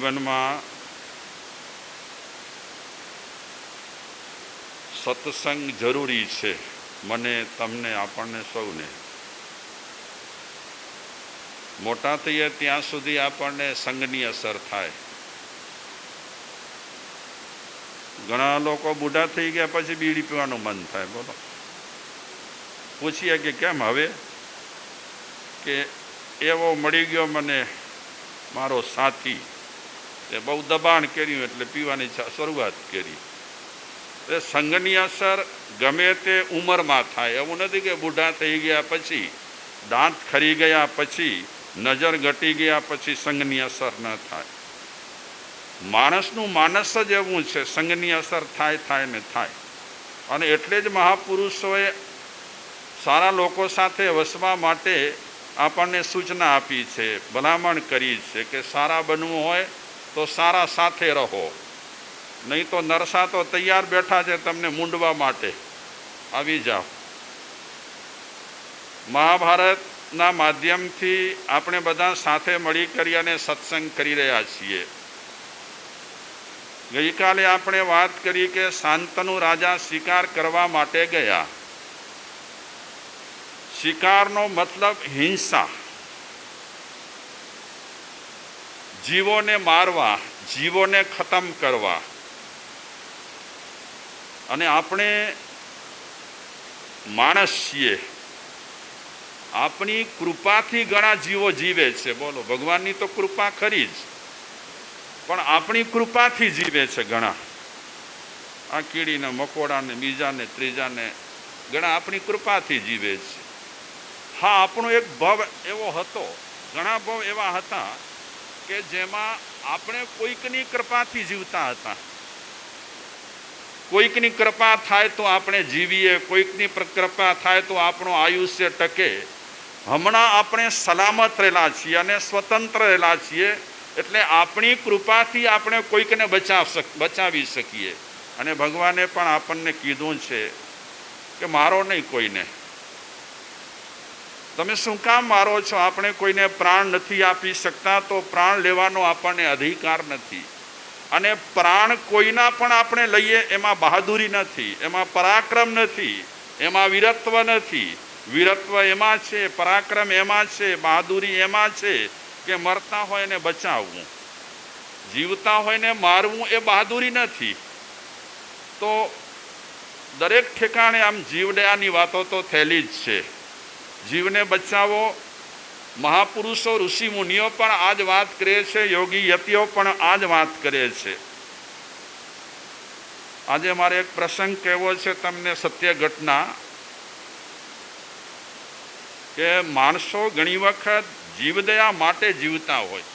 જીવનમાં સત્સંગ જરૂરી છે. મને, તમને, આપણને સૌને. મોટા થઈએ ત્યાં સુધી આપણને સંગની અસર થાય. ઘણા લોકો બુઢા થઈ ગયા પછી બીડી પીવાનું મન થાય. બોલો, પૂછીએ કે કેમ? હવે કે એવો મળી ગયો મને મારો સાથી, એ બહુ દબાણ કર્યું એટલે પીવાની શરૂઆત કરી. એ સંગની અસર ગમે તે ઉંમરમાં થાય. એવું નથી કે બુઢા થઈ ગયા પછી, દાંત ખરી ગયા પછી, નજર ઘટી ગયા પછી સંગની અસર ન થાય. માણસનું માનસ જ એવું છે, સંગની અસર થાય ને થાય. અને એટલે જ મહાપુરુષોએ સારા લોકો સાથે વસવા માટે આપણને સૂચના આપી છે, ભલામણ કરી છે કે સારા બનવું હોય તો સારા સાથે રહો, નહીં તો નરસા તો તૈયાર બેઠા છે તમને મૂંડવા માટે. આવી જાઓ. મહાભારતના માધ્યમથી આપણે બધા સાથે મળી કરી અને સત્સંગ કરી રહ્યા છીએ. ગઈકાલે આપણે વાત કરી કે શાંતનુ રાજા શિકાર કરવા માટે ગયા. શિકારનો મતલબ હિંસા, જીવોને મારવા, જીવોને ખતમ કરવા. અને આપણે માણસ છીએ, આપણી કૃપાથી ઘણા જીવો જીવે છે. બોલો, ભગવાનની તો કૃપા ખરી જ, પણ આપણી કૃપાથી જીવે છે ઘણા. આ કીડીને, મકોડાને, બીજાને, ત્રીજાને ઘણા આપણી કૃપાથી જીવે છે. હા, આપણો એક ભવ એવો હતો, ઘણા ભવ એવા હતા કે જેમાં આપણે કોઈકની કૃપાથી જીવતા હતા. કોઈકની કૃપા થાય તો આપણે જીવીએ, કોઈકની કૃપા થાય તો આપણું આયુષ્ય ટકે. હમણાં આપણે સલામત રહેલા છીએ અને સ્વતંત્ર રહેલા છીએ, એટલે આપણી કૃપાથી આપણે કોઈકને બચાવી શકીએ. અને ભગવાને પણ આપણને કીધું છે કે મારો નહીં કોઈને. તમે શું કામ મારો છો? આપણે કોઈને પ્રાણ નથી આપી શકતા તો પ્રાણ લેવાનો આપણને અધિકાર નથી. અને પ્રાણ કોઈના પણ આપણે લઈએ એમાં બહાદુરી નથી, એમાં પરાક્રમ નથી, એમાં વીરત્વ નથી. વીરત્વ એમાં છે, પરાક્રમ એમાં છે, બહાદુરી એમાં છે કે મરતા હોય એને બચાવવું, જીવતા હોય ને મારવું એ બહાદુરી નથી. તો દરેક ઠેકાણે આમ જીવદયાની વાતો તો થયેલી જ છે. જીવને બચાવો. મહાપુરુષો, ઋષિ મુનિઓ પણ આ જ વાત કરે છે, યોગી યતિઓ પણ આ જ વાત કરે છે. આજે મારે એક પ્રસંગ કહેવો છે તમને, સત્ય ઘટના, કે માણસો ઘણી વખત જીવદયા માટે જીવતા હોય,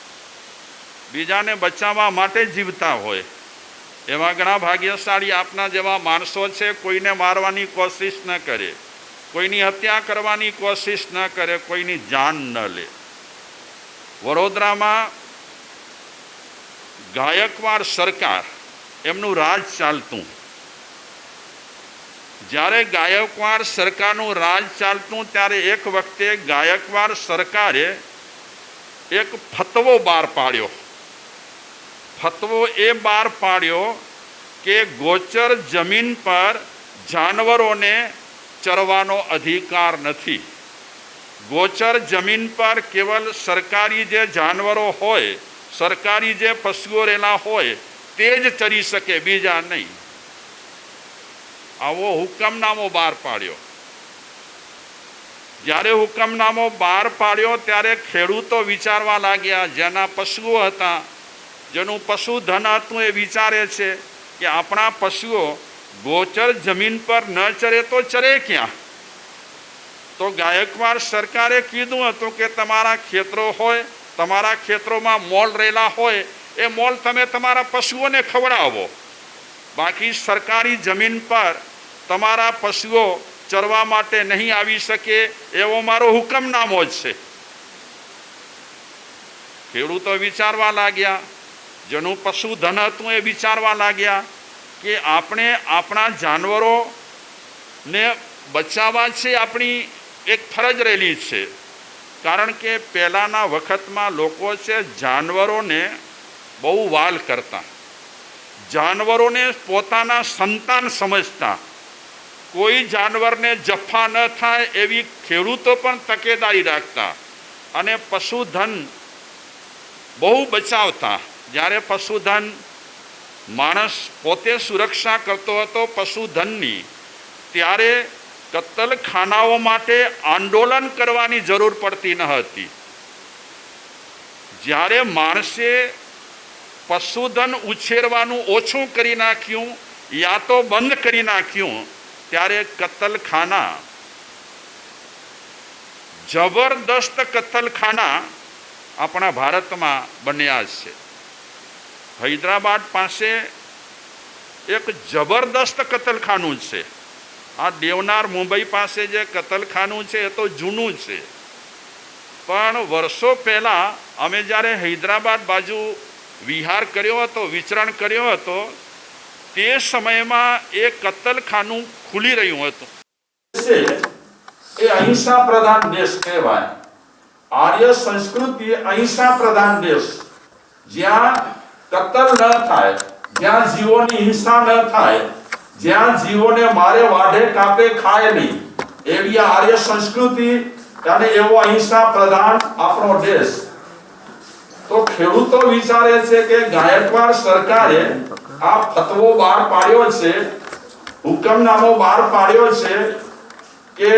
બીજાને બચાવવા માટે જીવતા હોય. એવા ઘણા ભાગ્યશાળી આપના જેવા માણસો છે, કોઈને મારવાની કોશિશ ન કરે, કોઈની હત્યા કરવાની કોશિશ ન કરે, કોઈની જાન ન લે. વડોદરામાં ગાયકવાડ સરકાર, એમનું રાજ ચાલતું. જ્યારે ગાયકવાડ સરકારનું રાજ ચાલતું ત્યારે એક વખતે ગાયકવાડ સરકારે એક ફતવો બહાર પાડ્યો. ફતવો એ બહાર પાડ્યો કે ગોચર જમીન પર જાનવરોને ચરવાનો અધિકાર નથી. ગોચર જમીન પર કેવલ સરકારી જે જાનવરો હોય, સરકારી જે પશુઓ રહેલા હોય તે જ ચરી શકે, બીજા નહીં. આવો હુકમનામો બહાર પાડ્યો. જ્યારે હુકમનામો બહાર પાડ્યો ત્યારે ખેડૂતો વિચારવા લાગ્યા, જેના પશુઓ હતા, જેનું પશુધન હતું, એ વિચારે છે કે આપણા પશુઓ ગોચર જમીન પર ન ચરે તો ચરે ક્યાં? તો ગાયકવાડ સરકારે કીધું હતું કે તમારા ખેતરો હોય, તમારા ખેતરોમાં મોલ રહેલા હોય, એ મોલ તમે તમારા પશુઓને ખવડાવો. બાકી સરકારી જમીન પર તમારા પશુઓ ચરવા માટે નહીં આવી શકે, એવો મારો હુકમનામો છે. ખેડૂતો વિચારવા લાગ્યા, જેનું પશુધન હતું એ વિચારવા લાગ્યા કે આપણે આપણા જાનવરોને બચાવવા છે, આપણી એક ફરજ રહેલી છે. કારણ કે પહેલાંના વખતમાં લોકો છે જાનવરોને બહુ વાલ કરતા, જાનવરોને પોતાના સંતાન સમજતા, કોઈ જાનવરને જફા ન થાય એવી ખેડૂતો પણ તકેદારી રાખતા અને પશુધન બહુ બચાવતા. જ્યારે પશુધન માણસ પોતે સુરક્ષા કરતો હતો પશુધનની, ત્યારે કત્તલખાનાઓ માટે આંદોલન કરવાની જરૂર પડતી ન હતી. જ્યારે માણસે પશુધન ઉછેરવાનું ઓછું કરી નાખ્યું યા તો બંધ કરી નાખ્યું, ત્યારે કત્તલખાના, જબરદસ્ત કત્તલખાના આપણા ભારતમાં બન્યા છે. હૈદરાબાદ પાસે એક જબરદસ્ત કત્તલખાનું છે. આ દેવનાર મુંબઈ પાસે જે કત્તલખાનું છે એ તો જૂનું છે, પણ વર્ષો પહેલાં અમે જ્યારે હૈદરાબાદ બાજુ વિહાર કર્યો હતો, વિચરણ કર્યો હતો, તે સમયમાં એ કત્તલખાનું ખુલી રહ્યું હતું. એ અહિંસા પ્રધાન દેશ કહેવાય. આર્ય સંસ્કૃતિ અહિંસા પ્રધાન દેશ, જ્યાં કત્તલ ન થાય, જ્યાં જીવોની હિંસા ન થાય, જ્યાં જીવોને મારે વાઢે કાપે ખાય નહીં, એવી આર્ય સંસ્કૃતિ અને એવો અહિંસા પ્રધાન આપણો દેશ. તો ખેડૂતો વિચારે છે કે ગાયકવાડ સરકારે આ ફતવો બહાર પાડ્યો છે, હુકમનામો બહાર પાડ્યો છે કે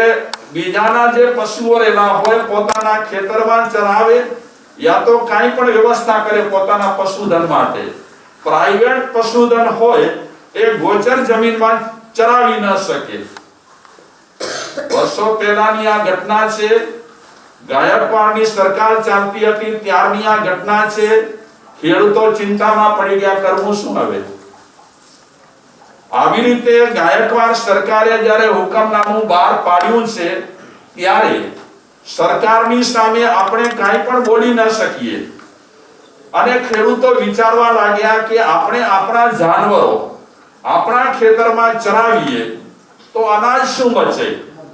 બીજાના જે પશુઓ રહેલા હોય પોતાના ખેતરમાં ચરાવે યા તો કાંઈ પણ વ્યવસ્થા કરે પોતાના પશુધન માટે. પ્રાઇવેટ પશુધન હોય એ ગોચર જમીનમાં ચરાવી ન શકે. વર્ષો પહેલાની આ ઘટના છે. ગાયકવાડની સરકાર ચાલતી હતી ત્યારની આ ઘટના છે. ખેડૂતો ચિંતામાં પડી ગયા, કરવું શું હવે? આવી રીતે ગાયકવાડ સરકારે જ્યારે હુકમનામું બહાર પાડ્યું છે, ત્યારે સરકારની સામે આપણે કાંઈ પણ બોલી ન શકીએ અને ખેડૂતો વિચારવા લાગ્યા કે આપણે આપણા જાનવરો આપણા ખેતરમાં ચરાવીએ તો અનાજ શું બચે,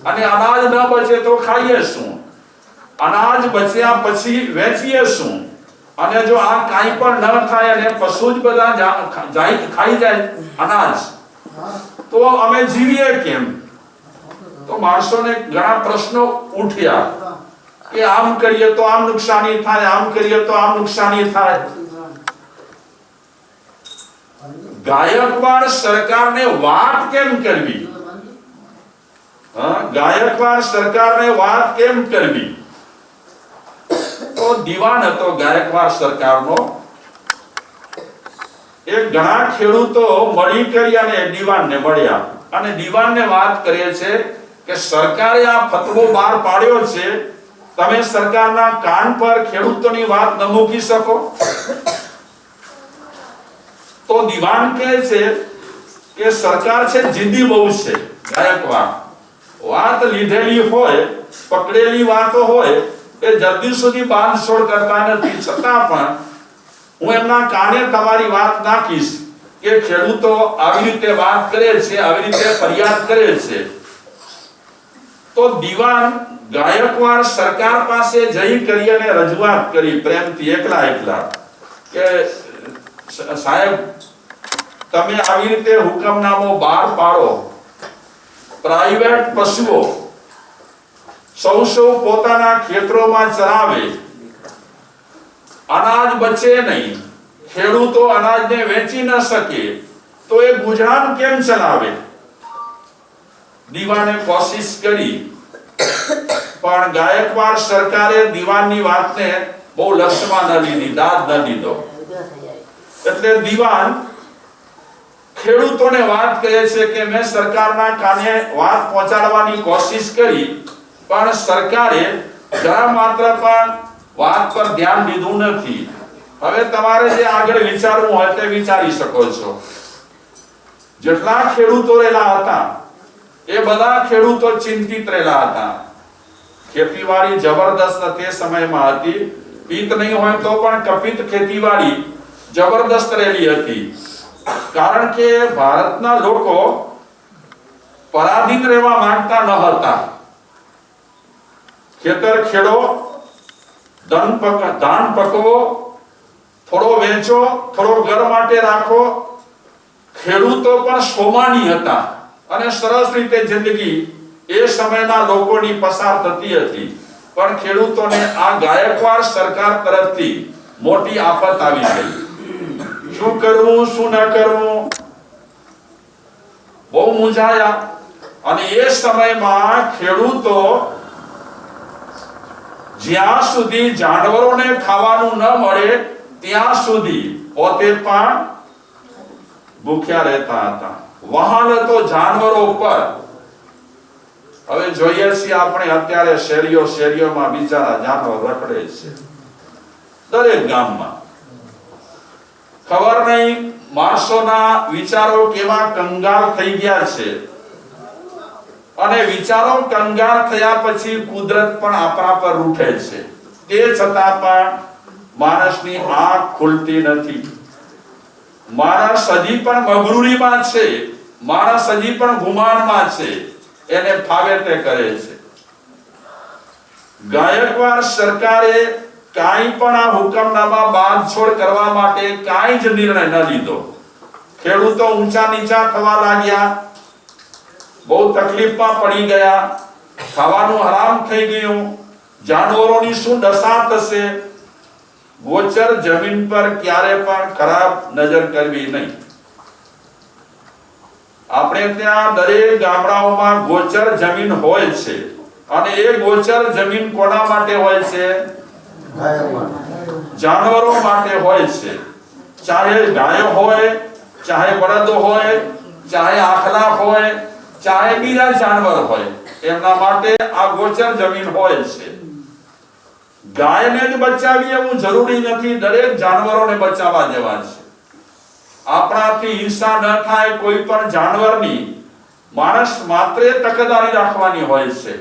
અને અનાજ ન બચે તો ખાઈએ શું, અનાજ બચ્યા પછી વેચીએ શું, અને જો આ કાંઈ પણ ન થાય અને પશુ જ બધા ખાઈ જાય અનાજ, તો અમે જીવીએ કેમ? તો માણસોને ઘણા પ્રશ્નો ઉઠ્યા કે આમ કરીએ તો આમ નુકસાની થાય, આમ કરીએ તો આમ નુકસાની થાય. ગાયકવાડ સરકારને વાત કેમ કરવી? ગાયકવાડ સરકારને વાત કેમ કરવી? તો દીવાન હતો ગાયકવાડ સરકારનો. એક ઘણા ખેડૂતો મળી કરી અને દીવાનને મળ્યા અને દીવાનને વાત કરે છે કે સરકારે આ ફતવો બહાર પાડ્યો છે, તમે સરકારના કાન પર ખેડૂતોની વાત ન મૂકી શકો? તો દીવાન કહે છે કે સરકાર છે જિદ્દી બહુ છે. ગાયકવાડ વાત લીધેલી હોય, પકડેલી વાતો હોય એ જલ્દી સુધી બાંધછોડ કરતા નથી, છતાં પણ હું એમના કાને તમારી વાત નાખીશ કે ખેડૂતો આવી રીતે વાત કરે છે, આવી રીતે ફરિયાદ કરે છે. તો દીવાન ગાયકવાડ સરકાર પાસે જઈ કરી અને રજૂઆત કરી પ્રેમથી, એકલા કે સાહેબ તમે આવી રીતે હુકમનામો બહાર પાડો, પ્રાઇવેટ પશુઓ સૌ પોતાના ખેતરોમાં ચરાવે, અનાજ બચે નહીં, ખેડૂતો અનાજને વેચી ન શકે, તો એ ગુજરાન કેમ ચલાવે? દીવાને કોશિશ કરી, પણ ગાયકવાડ સરકારે દીવાનની વાતને બહુ લક્ષમાં ન લીધી, દાદ ન દીધો. એટલે દીવાન ખેડૂતોને વાત કહે છે કે મેં સરકારના કાને વાત પહોંચાડવાની કોશિશ કરી, પણ સરકારે જરા માત્ર પણ વાત પર ધ્યાન દીધું નથી. હવે તમારે જે આગળ વિચારવું હોય તે વિચારી શકો છો. જેટલા ખેડૂતો રહેલા હતા એ બધા ખેડૂતો ચિંતિત રહેલા હતા. ખેતીવાડી જબરદસ્ત તે સમયમાં હતી. પિત્ત નહીં હોય તો પણ કપિત ખેતીવાડી જબરદસ્ત રહેલી હતી, કારણ કે ભારતના લોકો પરાધીન રહેવા માંગતા ન હતા. ખેતર ખેડો, ધાન પકવો, થોડો વેચો, થોડો ઘર માટે રાખો. ખેડૂતો પણ સ્વમાની હતા અને સરસ રીતે જિંદગી એ સમયના લોકોની પસાર થતી હતી. પણ ખેડૂતોને આ ગાયકવાડ સરકાર તરફથી મોટી આફત આવી ગઈ. શું કરવું શું ન કરવું, બહુ મૂંઝાયા. અને એ સમયમાં ખેડૂતો જ્યાં સુધી જાનવરોને ખાવાનું ન મળે ત્યાં સુધી પોતે પણ ભૂખ્યા રહેતા હતા. વહાલ હતો જાનવરો પર. હવે જોઈએ છીએ આપણે અત્યારે શેરીઓમાં બિચારા જાનવર રખડે છે દરેક ગામમાં. ખબર નહીં માણસોના વિચારો કેવા કંગાળ થઈ ગયા છે. અને વિચારો કંગાળ થયા પછી કુદરત પણ આપણા પર રૂઠે છે. તે છતાં પણ માણસની આંખ ખુલતી નથી. માણસ હજી પણ મગરૂરીમાં છે. માણસ હજી પણ ગુમાનમાં છે. એને ફાવે તે કરે છે. ગાયકવાડ સરકારે કાંઈ પણ આ હુકમનામા બાંધછોડ કરવા માટે કાંઈ જ નિર્ણય ન લીધો. ખેડૂતો ઊંચા નીચા થવા લાગ્યા, બહુ તકલીફમાં પડી ગયા, ખાવાનું હરામ થઈ ગયું. જાનવરોની શું દશા થશે. ગોચર જમીન પર ક્યારે પણ ખરાબ નજર કરવી નહીં. આપણે ત્યાં દરેક ગામડાઓમાં ગોચર જમીન હોય છે. અને એ ગોચર જમીન કોના માટે હોય છે? જાનવરો માટે હોય છે. ચાહે ગાયો હોય, ચાહે બળદો હોય, ચાહે આખલા હોય, ચાહે બીજા જાનવર હોય, એમના માટે આ ગોચર જમીન હોય છે. ગાયને જ બચાવી એવું જરૂરી નથી, દરેક જાનવરોને બચાવવા દેવા છે. આપણાથી હિંસા ન થાય કોઈ પણ જાનવરની, માણસ માત્ર તકેદારી રાખવાની હોય છે.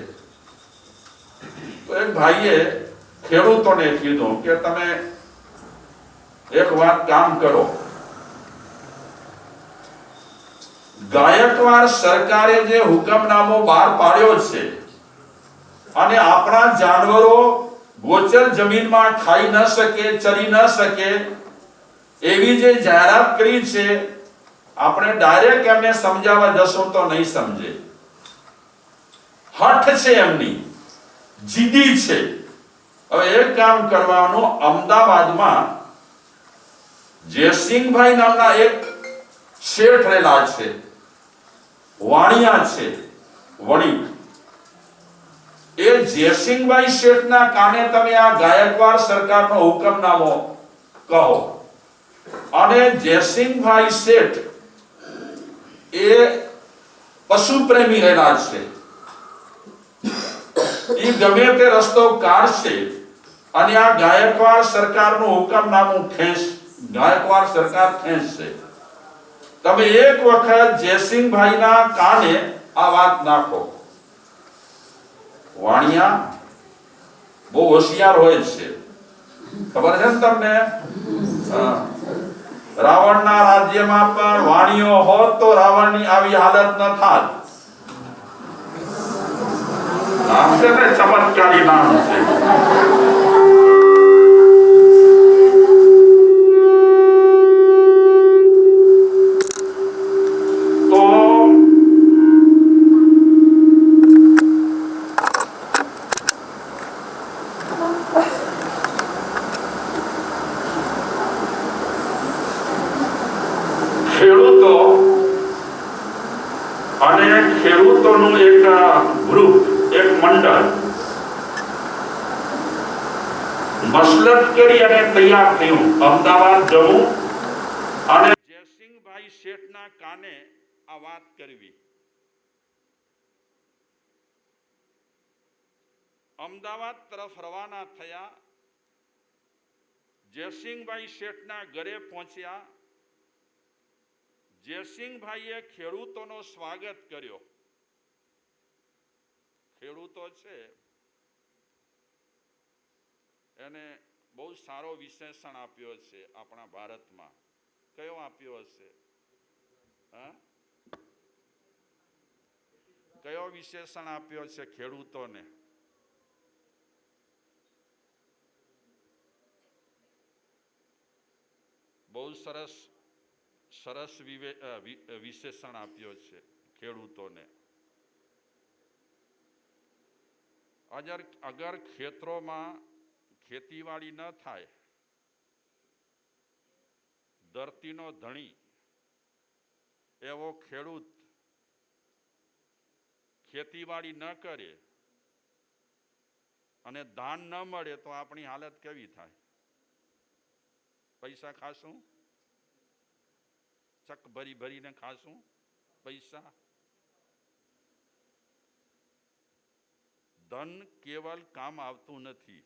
તો એક ભાઈએ ખેડૂતોને કીધું કે તમે એક વાત કામ કરો. ગાયકવાડ સરકારે જે હુકમનામો બહાર પાડ્યો છે અને આપણા જાનવરો ગોચર જમીનમાં ખાઈ ન શકે, ચરી ન શકે એવી જે જાહેરાત કરી છે, આપણે ડાયરેક્ટ એમને સમજાવવા જશું તો નહીં સમજે. હઠ છે એમની, જીદી છે. હવે એક કામ કરવાનું, અમદાવાદમાં જયસિંહભાઈ નામના એક શેઠ રહેલા છે, વાણિયા છે, વણિક. એ જયસિંહભાઈ શેઠના કાને તમે આ ગાયકવાડ સરકારનો હુકમનામો કહો. અને જયસિંહભાઈ શેઠ એ પશુ પ્રેમી રહેલા છે. એ ગમે તે રસ્તો કાઢશે અને આ ગાયકવાડ સરકારનું હુકમનામું ગાયકવાડ સરકાર ખેંચશે. તમે એક વખત જયસિંહભાઈના કાને આ વાત નાખો. વાણિયા બહુ હોશિયાર હોય છે, ખબર છે ને તમને? રાવણના રાજ્યમાં પણ વાણિયો હોત તો રાવણની આવી હાલત ન થાત. નામ છે ને, ચમત્કારી નામ છે. તો ખેડૂતો અને ખેડૂતોનું એક ગ્રુપ, એક મંડળ મસલત કરી અને તૈયાર થયું અમદાવાદ જવું અને જયસિંહભાઈ શેઠના કાને આ વાત કરવી. અમદાવાદ તરફ રવાના થયા. જયસિંહભાઈ શેઠના ઘરે પહોંચ્યા. જયસિંહભાઈએ ખેડૂતોનો સ્વાગત કર્યો. ખેડૂતો છે એને બહુ સારો વિશેષણ આપ્યો છે આપણા ભારતમાં. કયો આપ્યો હશે? કયો વિશેષણ આપ્યો છે ખેડૂતોને? સરસ સરસ વિશેષણ આપ્યો છે ખેડૂતોને. અગર ખેતરોમાં ખેતીવાડી ન થાય, ધરતીનો ધણી એવો ખેડૂત ખેતીવાડી ન કરે અને ધાન ન મળે તો આપણી હાલત કેવી થાય? પૈસા ખાશું? ચક ભરી ભરીને ખાશું પૈસા? ધન કેવલ કામ આવતું નથી,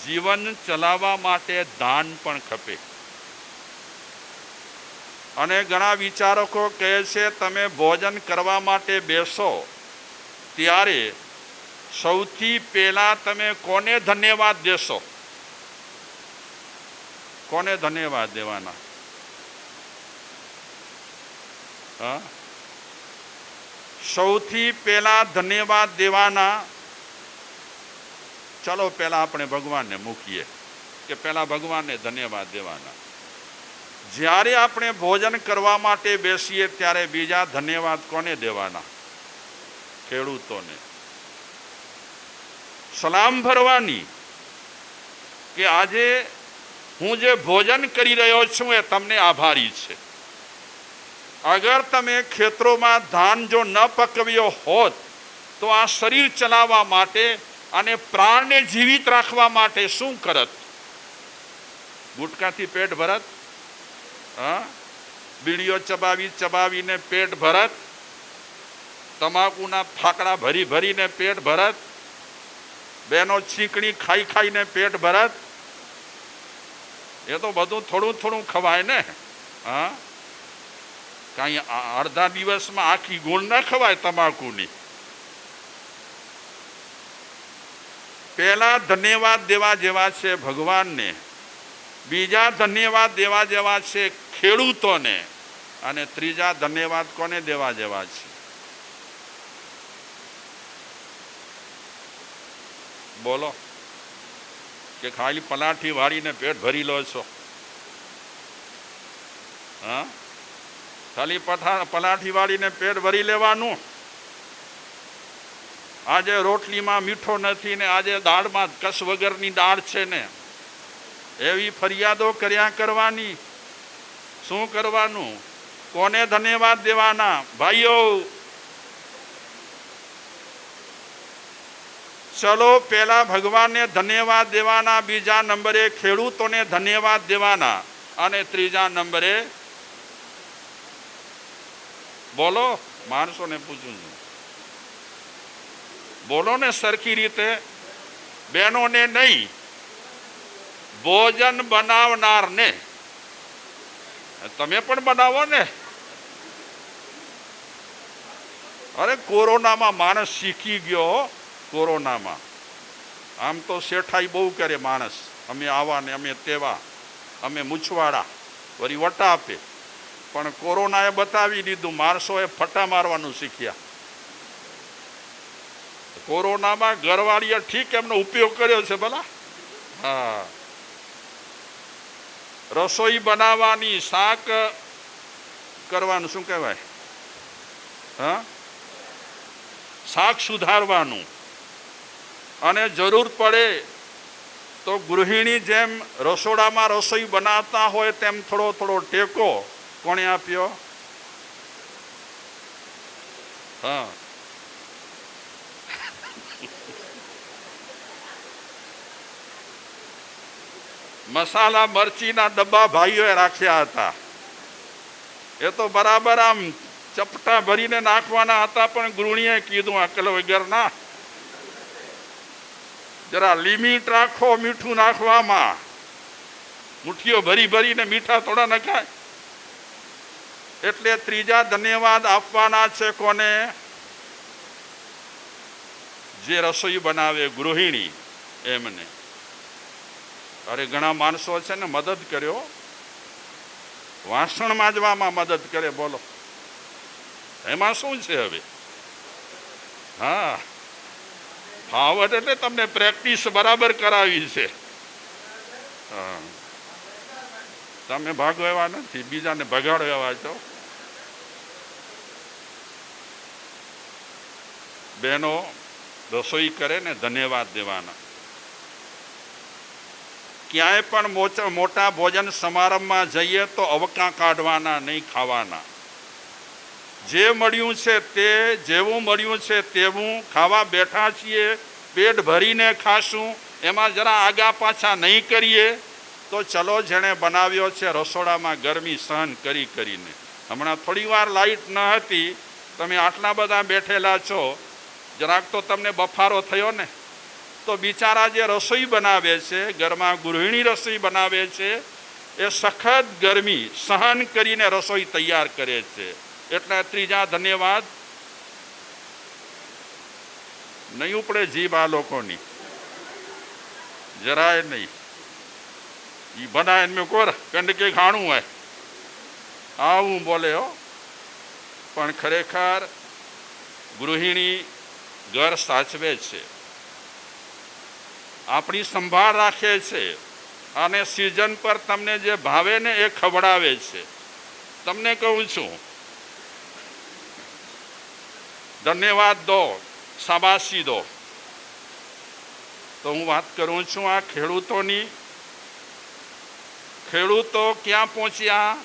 જીવન ચલાવવા માટે દાન પણ ખપે. અને ઘણા વિચારકો કહે છે તમે ભોજન કરવા માટે બેસો ત્યારે સૌથી પહેલા તમે કોને ધન્યવાદ દેશો? કોને ધન્યવાદ દેવાના? હા, સૌથી પહેલા ધન્યવાદ દેવાના. ચલો પહેલા આપણે ભગવાનને મૂકીએ કે પહેલા ભગવાનને ધન્યવાદ દેવાના. જ્યારે આપણે ભોજન કરવા માટે બેસીએ ત્યારે બીજા ધન્યવાદ કોને દેવાના? ખેડૂતોને. સલામ ભરવાની કે આજે હું જે ભોજન કરી રહ્યો છું એ તમને આભારી છે. અગર તમે ખેતરોમાં ધાન જો ન પકવ્યો હોત તો આ શરીર ચલાવવા માટે અને પ્રાણને જીવિત રાખવા માટે શું કરત? ગુટકાથી પેટ ભરત? હા, બીડીઓ ચબાવીને પેટ ભરત? તમાકુના ફાકડા ભરી ભરીને પેટ ભરત? બેનો છીકણી ખાઈને પેટ ભરત? એ તો બધું થોડું થોડું ખવાય ને. હા, કાંઈ અડધા દિવસમાં આખી ગુણ ન ખવાય તમાકુની. પહેલા ધન્યવાદ દેવા જેવા છે ભગવાનને, બીજા ધન્યવાદ દેવા જેવા છે ખેડૂતોને, અને ત્રીજા ધન્યવાદ કોને દેવા જેવા છે? બોલો. કે ખાલી પલાઠી વાળીને પેટ ભરી લો છો? હા, ખાલી પલાઠી વાળીને પેટ ભરી લેવાનું? આજે રોટલીમાં મીઠો નથી ને આજે દાળમાં કસ વગરની દાળ છે ને, એવી ફરિયાદો કર્યા કરવાની. શું કરવાનું? કોને ધન્યવાદ દેવાના? ભાઈઓ, ચલો પહેલા ભગવાનને ધન્યવાદ દેવાના, બીજા નંબરે ખેડૂતોને ધન્યવાદ દેવાના, અને ત્રીજા નંબરે બોલો, માણસોને પૂછું છું, બોલો ને સરખી રીતે. બહેનોને નહીં, ભોજન બનાવનારને. તમે પણ બનાવો ને. અરે કોરોનામાં માણસ શીખી ગયો. કોરોનામાં આમ તો શેઠાઈ બહુ કરે માણસ, અમે આવા ને અમે તેવા, અમે મૂછવાડા, વળી વટા આપે. પણ કોરોનાએ બતાવી દીધું, માણસોએ ફટા મારવાનું શીખ્યા. કોરોનામાં ઘરવાળીએ ઠીક એમનો ઉપયોગ કર્યો છે ભલા. હા, રસોઈ બનાવવાની, શાક કરવાનું, શું કહેવાય, હા, શાક સુધારવાનું, અને જરૂર પડે તો ગૃહિણી જેમ રસોડામાં રસોઈ બનાવતા હોય તેમ થોડો થોડો ટેકો કોણે આપ્યો? હા, મસાલા મરચીના ડબ્બા ભાઈઓએ રાખ્યા હતા. એ તો બરાબર આમ ચપટા ભરીને નાખવાના હતા, પણ ગૃહિણીએ કીધું અકલ વગરના, જરા લિમિટ રાખો મીઠું નાખવામાં. મુઠ્ઠીઓ ભરી ભરીને મીઠા થોડા નખાય. એટલે ત્રીજા ધન્યવાદ આપવાના છે કોને? જે રસોઈ બનાવે, ગૃહિણી, એમને. અરે ઘણા માણસો છે ને મદદ કર્યો, વાસણ માંજવામાં મદદ કરે. બોલો, એમાં શું છે હવે? હા, ફાવટ એટલે તમને પ્રેક્ટિસ બરાબર કરાવી છે. હા, તમે ભાગો એવા નથી, બીજાને ભગાડો એવા છો. બહેનો રસોઈ કરે ને ધન્યવાદ દેવાના. ક્યાંય પણ મોટા ભોજન સમારંભમાં જઈએ તો અવકાં કાઢવાના, નહીં ખાવાના. જે મળ્યું છે તે, જેવું મળ્યું છે તેવું ખાવા બેઠા છીએ, પેટ ભરીને ખાશું. એમાં જરા આગા પાછા નહીં કરીએ તો ચલો જેણે બનાવ્યો છે રસોડામાં ગરમી સહન કરી કરીને. હમણાં થોડી વાર લાઇટ ન હતી, તમે આટલા બધા બેઠેલા છો, જરાક તો તમને બફારો થયો ને. તો બિચારા જે રસોઈ બનાવે છે, ઘરમાં ગૃહિણી રસોઈ બનાવે છે, એ સખત ગરમી સહન કરીને રસોઈ તૈયાર કરે છે. એટલે ત્રીજા ધન્યવાદ નહીં ઉપડે જીભ આ લોકોની, જરાય નહીં. એ બનાવે મેં કોર કંડકે ખાણું હોય આવું બોલે હો. પણ ખરેખર ગૃહિણી ઘર સાચવે છે, આપણી સંભાળ રાખે છે, અને સિઝન પર તમને જે ભાવે ને એ ખવડાવે છે. તમને કહું છું, ધન્યવાદ દો, શાબાશી દો. તો હું વાત કરું છું આ ખેડૂતોની. ખેડૂતો ક્યાં પહોંચ્યા?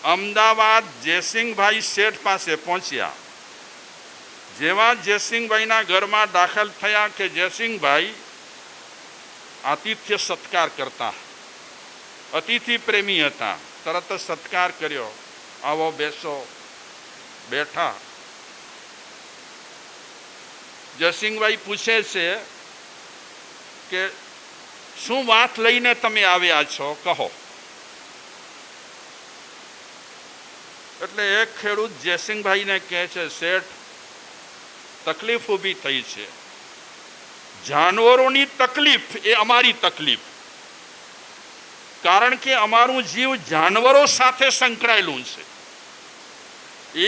અમદાવાદ જયસિંહભાઈ શેઠ પાસે પહોંચ્યા. જેવા જયસિંહભાઈના ઘરમાં દાખલ થયા કે જયસિંહભાઈ આતિથ્ય સત્કાર કરતા, અતિથિ પ્રેમી હતા. તરત જ સત્કાર કર્યો, આવો બેસો. બેઠા. જયસિંહભાઈ પૂછે છે કે શું વાત લઈને તમે આવ્યા છો, કહો. એટલે એક ખેડૂત જયસિંહભાઈને કહે છે, શેઠ તકલીફ ઊભી થઈ છે. જાનવરોની તકલીફ એ અમારી તકલીફ, કારણ કે અમારું જીવ જાનવરો સાથે સંકળાયેલું છે.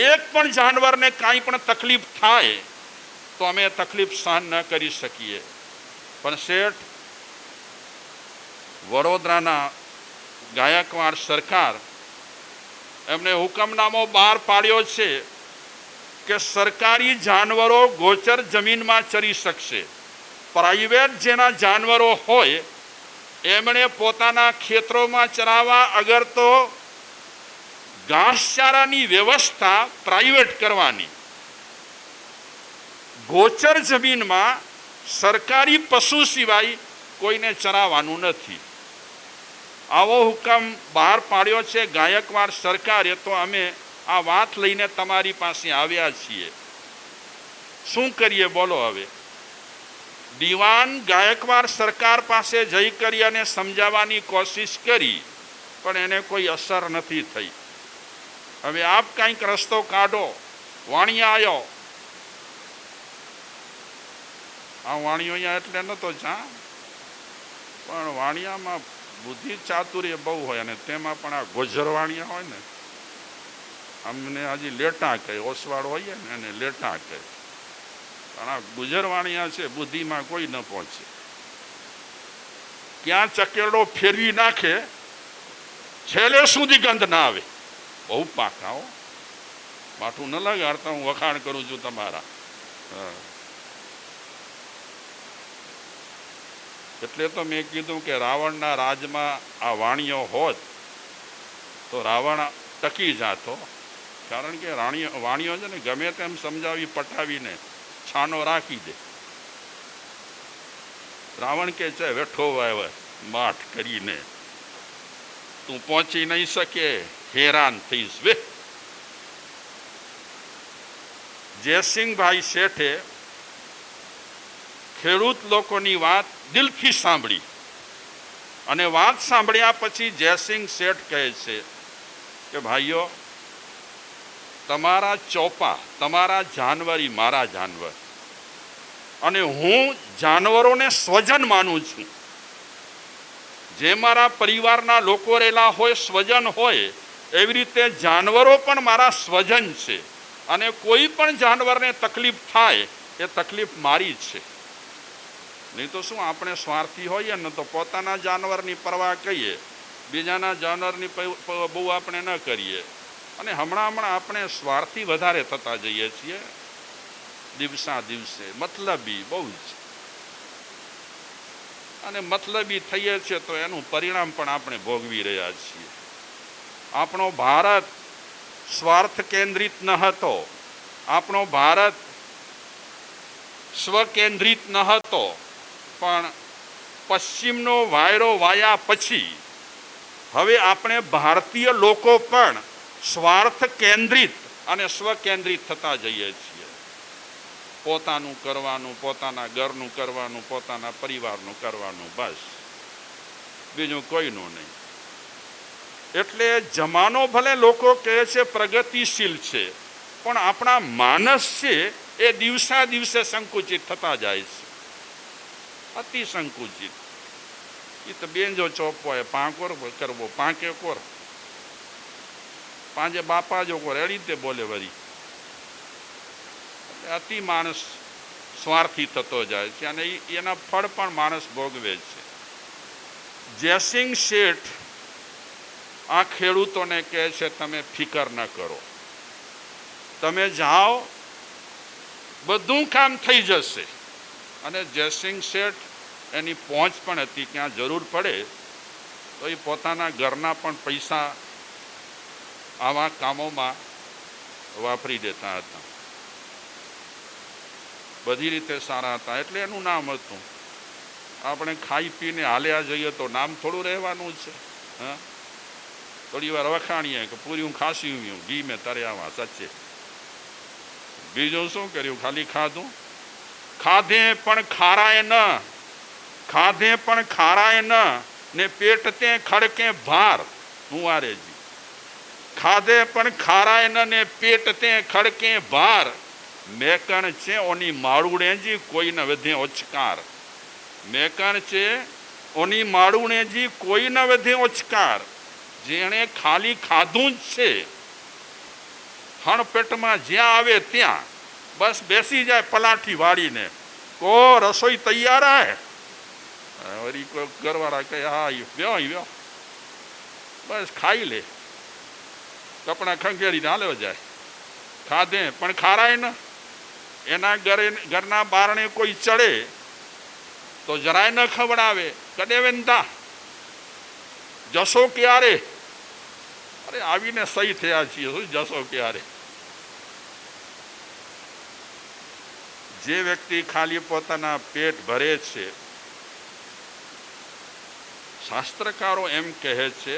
એક પણ જાનવરને કાંઈ પણ તકલીફ થાય તો અમે તકલીફ સહન ન કરી શકીએ. પણ શેઠ, વડોદરાના ગાયકવાડ સરકાર એમને હુકમનામો બહાર પાડ્યો છે કે સરકારી જાનવરો ગોચર જમીનમાં ચરી શકશે. પ્રાઇવેટ જેના જાનવરો હોય એમણે પોતાના ખેતરોમાં ચરાવવા, અગર તો ઘાસચારાની વ્યવસ્થા પ્રાઇવેટ કરવાની. ગોચર જમીનમાં સરકારી પશુ સિવાય કોઈને ચરાવવાનું નથી. આવો હુકમ બહાર પાડ્યો છે ગાયકવાડ સરકારે. તો અમે આ વાત લઈને તમારી પાસે આવ્યા છીએ. શું કરીએ બોલો હવે? દિવાન ગાયકવાડ સરકાર પાસે જઈ કરી અને સમજાવવાની કોશિશ કરી, પણ એને કોઈ અસર નથી થઈ. હવે આપ કંઈક રસ્તો કાઢો. વાણિયા આવ્યો. આ વાણિયો અહીંયા એટલે નહોતો ચા, પણ વાણિયામાં બુદ્ધિ ચાતુર્ય બહુ હોય, અને તેમાં પણ આ ગોજર વાણિયા હોય ને, અમને હજી લેટા કહે. ઓસવાળ હોઈએ ને એને લેટા કહે. પણ આ ગુજર વાણિયા છે, બુદ્ધિમાં કોઈ ન પહોંચે. ક્યાં ચકેડો ફેરવી નાખે, છેલ્લે સુધી ગંધ ના આવે. બહુ પાકા હો, માથું ન લગાડતા, હું વખાણ કરું છું તમારા. એટલે તો મેં કીધું કે રાવણના રાજમાં આ વાણિયો હોત તો રાવણ ટકી જાતો. કારણ કે વાણિયો છે ને ગમે તેમ સમજાવી પટાવીને છાનો રાખી દે. રાવણ કે છે, વેઠો વાવે માઠ કરીને, તું પહોંચી નહીં શકે, હેરાન થઈશ. વે જયસિંહભાઈ શેઠે ખેડૂત લોકોની વાત દિલથી સાંભળી, અને વાત સાંભળ્યા પછી જયસિંહ શેઠ કહે છે કે ભાઈઓ, તમારા ચોપા, તમારા જાનવર મારા જાનવર, અને હું જાનવરોને સ્વજન માનું છું. જે મારા પરિવારના લોકો રહેલા હોય, સ્વજન હોય, એવી રીતે જાનવરો પણ મારા સ્વજન છે. અને કોઈ પણ જાનવરને તકલીફ થાય એ તકલીફ મારી છે. નહીં તો શું આપણે સ્વાર્થી હોઈએ ને તો પોતાના જાનવરની પરવા કહીએ, બીજાના જાનવરની બહુ આપણે ન કરીએ, અને હમણાં આપણે સ્વાર્થી વધારે થતા જઈએ છીએ દિવસા દિવસે, મતલબી બહુ જ, અને મતલબી થઈએ છીએ તો એનું પરિણામ પણ આપણે ભોગવી રહ્યા છીએ. આપણો ભારત સ્વાર્થ કેન્દ્રિત ન હતો, આપણો ભારત સ્વકેન્દ્રિત ન હતો, પણ પશ્ચિમનો વાયરો વાયા પછી હવે આપણે ભારતીય લોકો પણ સ્વાર્થ કેન્દ્રિત અને સ્વકેન્દ્રિત થતા જઈએ છીએ. પોતાનું કરવાનું, પોતાના ઘરનું કરવાનું, પોતાના પરિવારનું કરવાનું, બસ બીજું કોઈનું નહીં. એટલે જમાનો ભલે લોકો કહે છે પ્રગતિશીલ છે, પણ આપણા માનસ છે એ દિવસા દિવસે સંકુચિત થતા જાય છે, અતિ સંકુચિત. એ તો બેન જો ચોપવો એ પાંકોર કરવો, પાંકે કોર પાંજે બાપા જો કોર, એ રીતે બોલે વળી. અતિ માણસ સ્વાર્થી થતો જાય છે, અને એના ફળ પણ માણસ ભોગવે છે. જયસિંહ શેઠ આ ખેડૂતોને કહે છે તમે ફિકર ન કરો, તમે જાઓ બધું કામ થઈ જશે. અને જયસિંહ શેઠ એની પહોંચ પણ હતી, ક્યાં જરૂર પડે તો એ પોતાના ઘરના પણ પૈસા આવા કામોમાં વાપરી દેતા હતા, બધી રીતે સારા હતા. એટલે એનું નામ હતું. આપણે ખાઈ પીને હાલ્યા જઈએ તો નામ થોડું રહેવાનું છે. હા, થોડી વાર વખાણીએ કે પૂર્યું ખાસ્યું ઘી મેં તર્યામાં સચ્ચે, બીજું શું કર્યું, ખાલી ખાધું. ખાધે પણ ખારાય ન, ખાધે પણ ખારાય ન, ને પેટ તે ખડકે ભાર. હું વારેજી, ખાધે પણ ખારાય ન, ને પેટ તે ખડકે ભાર. મેકણ છે ઓની માળુણેજી કોઈ ન વધે ઓચકાર. મેકણ છે ઓની માળુણેજી કોઈ ન વધે ઓચકાર. જેણે ખાલી ખાધું જ છે, હણ પેટમાં જ્યાં આવે ત્યાં બસ બેસી જાય પલાઠી વાળીને, કો રસોઈ તૈયાર હે, વળી કોઈ ઘરવાળા કહે હા વ્યો, બસ ખાઈ લે, કપડા ખંખેરીને હાલ્યો જાય. ખાધે પણ ખારાય ન, એના ઘરના બારણે કોઈ ચડે તો જરાય ન ખવડાવે. કડે વેનતા જશો ક્યારે, અરે આવીને સહી થયા છીએ, શું જશો ક્યારે. જે વ્યક્તિ ખાલી પોતાના પેટ ભરે છે, શાસ્ત્રકારો એમ કહે છે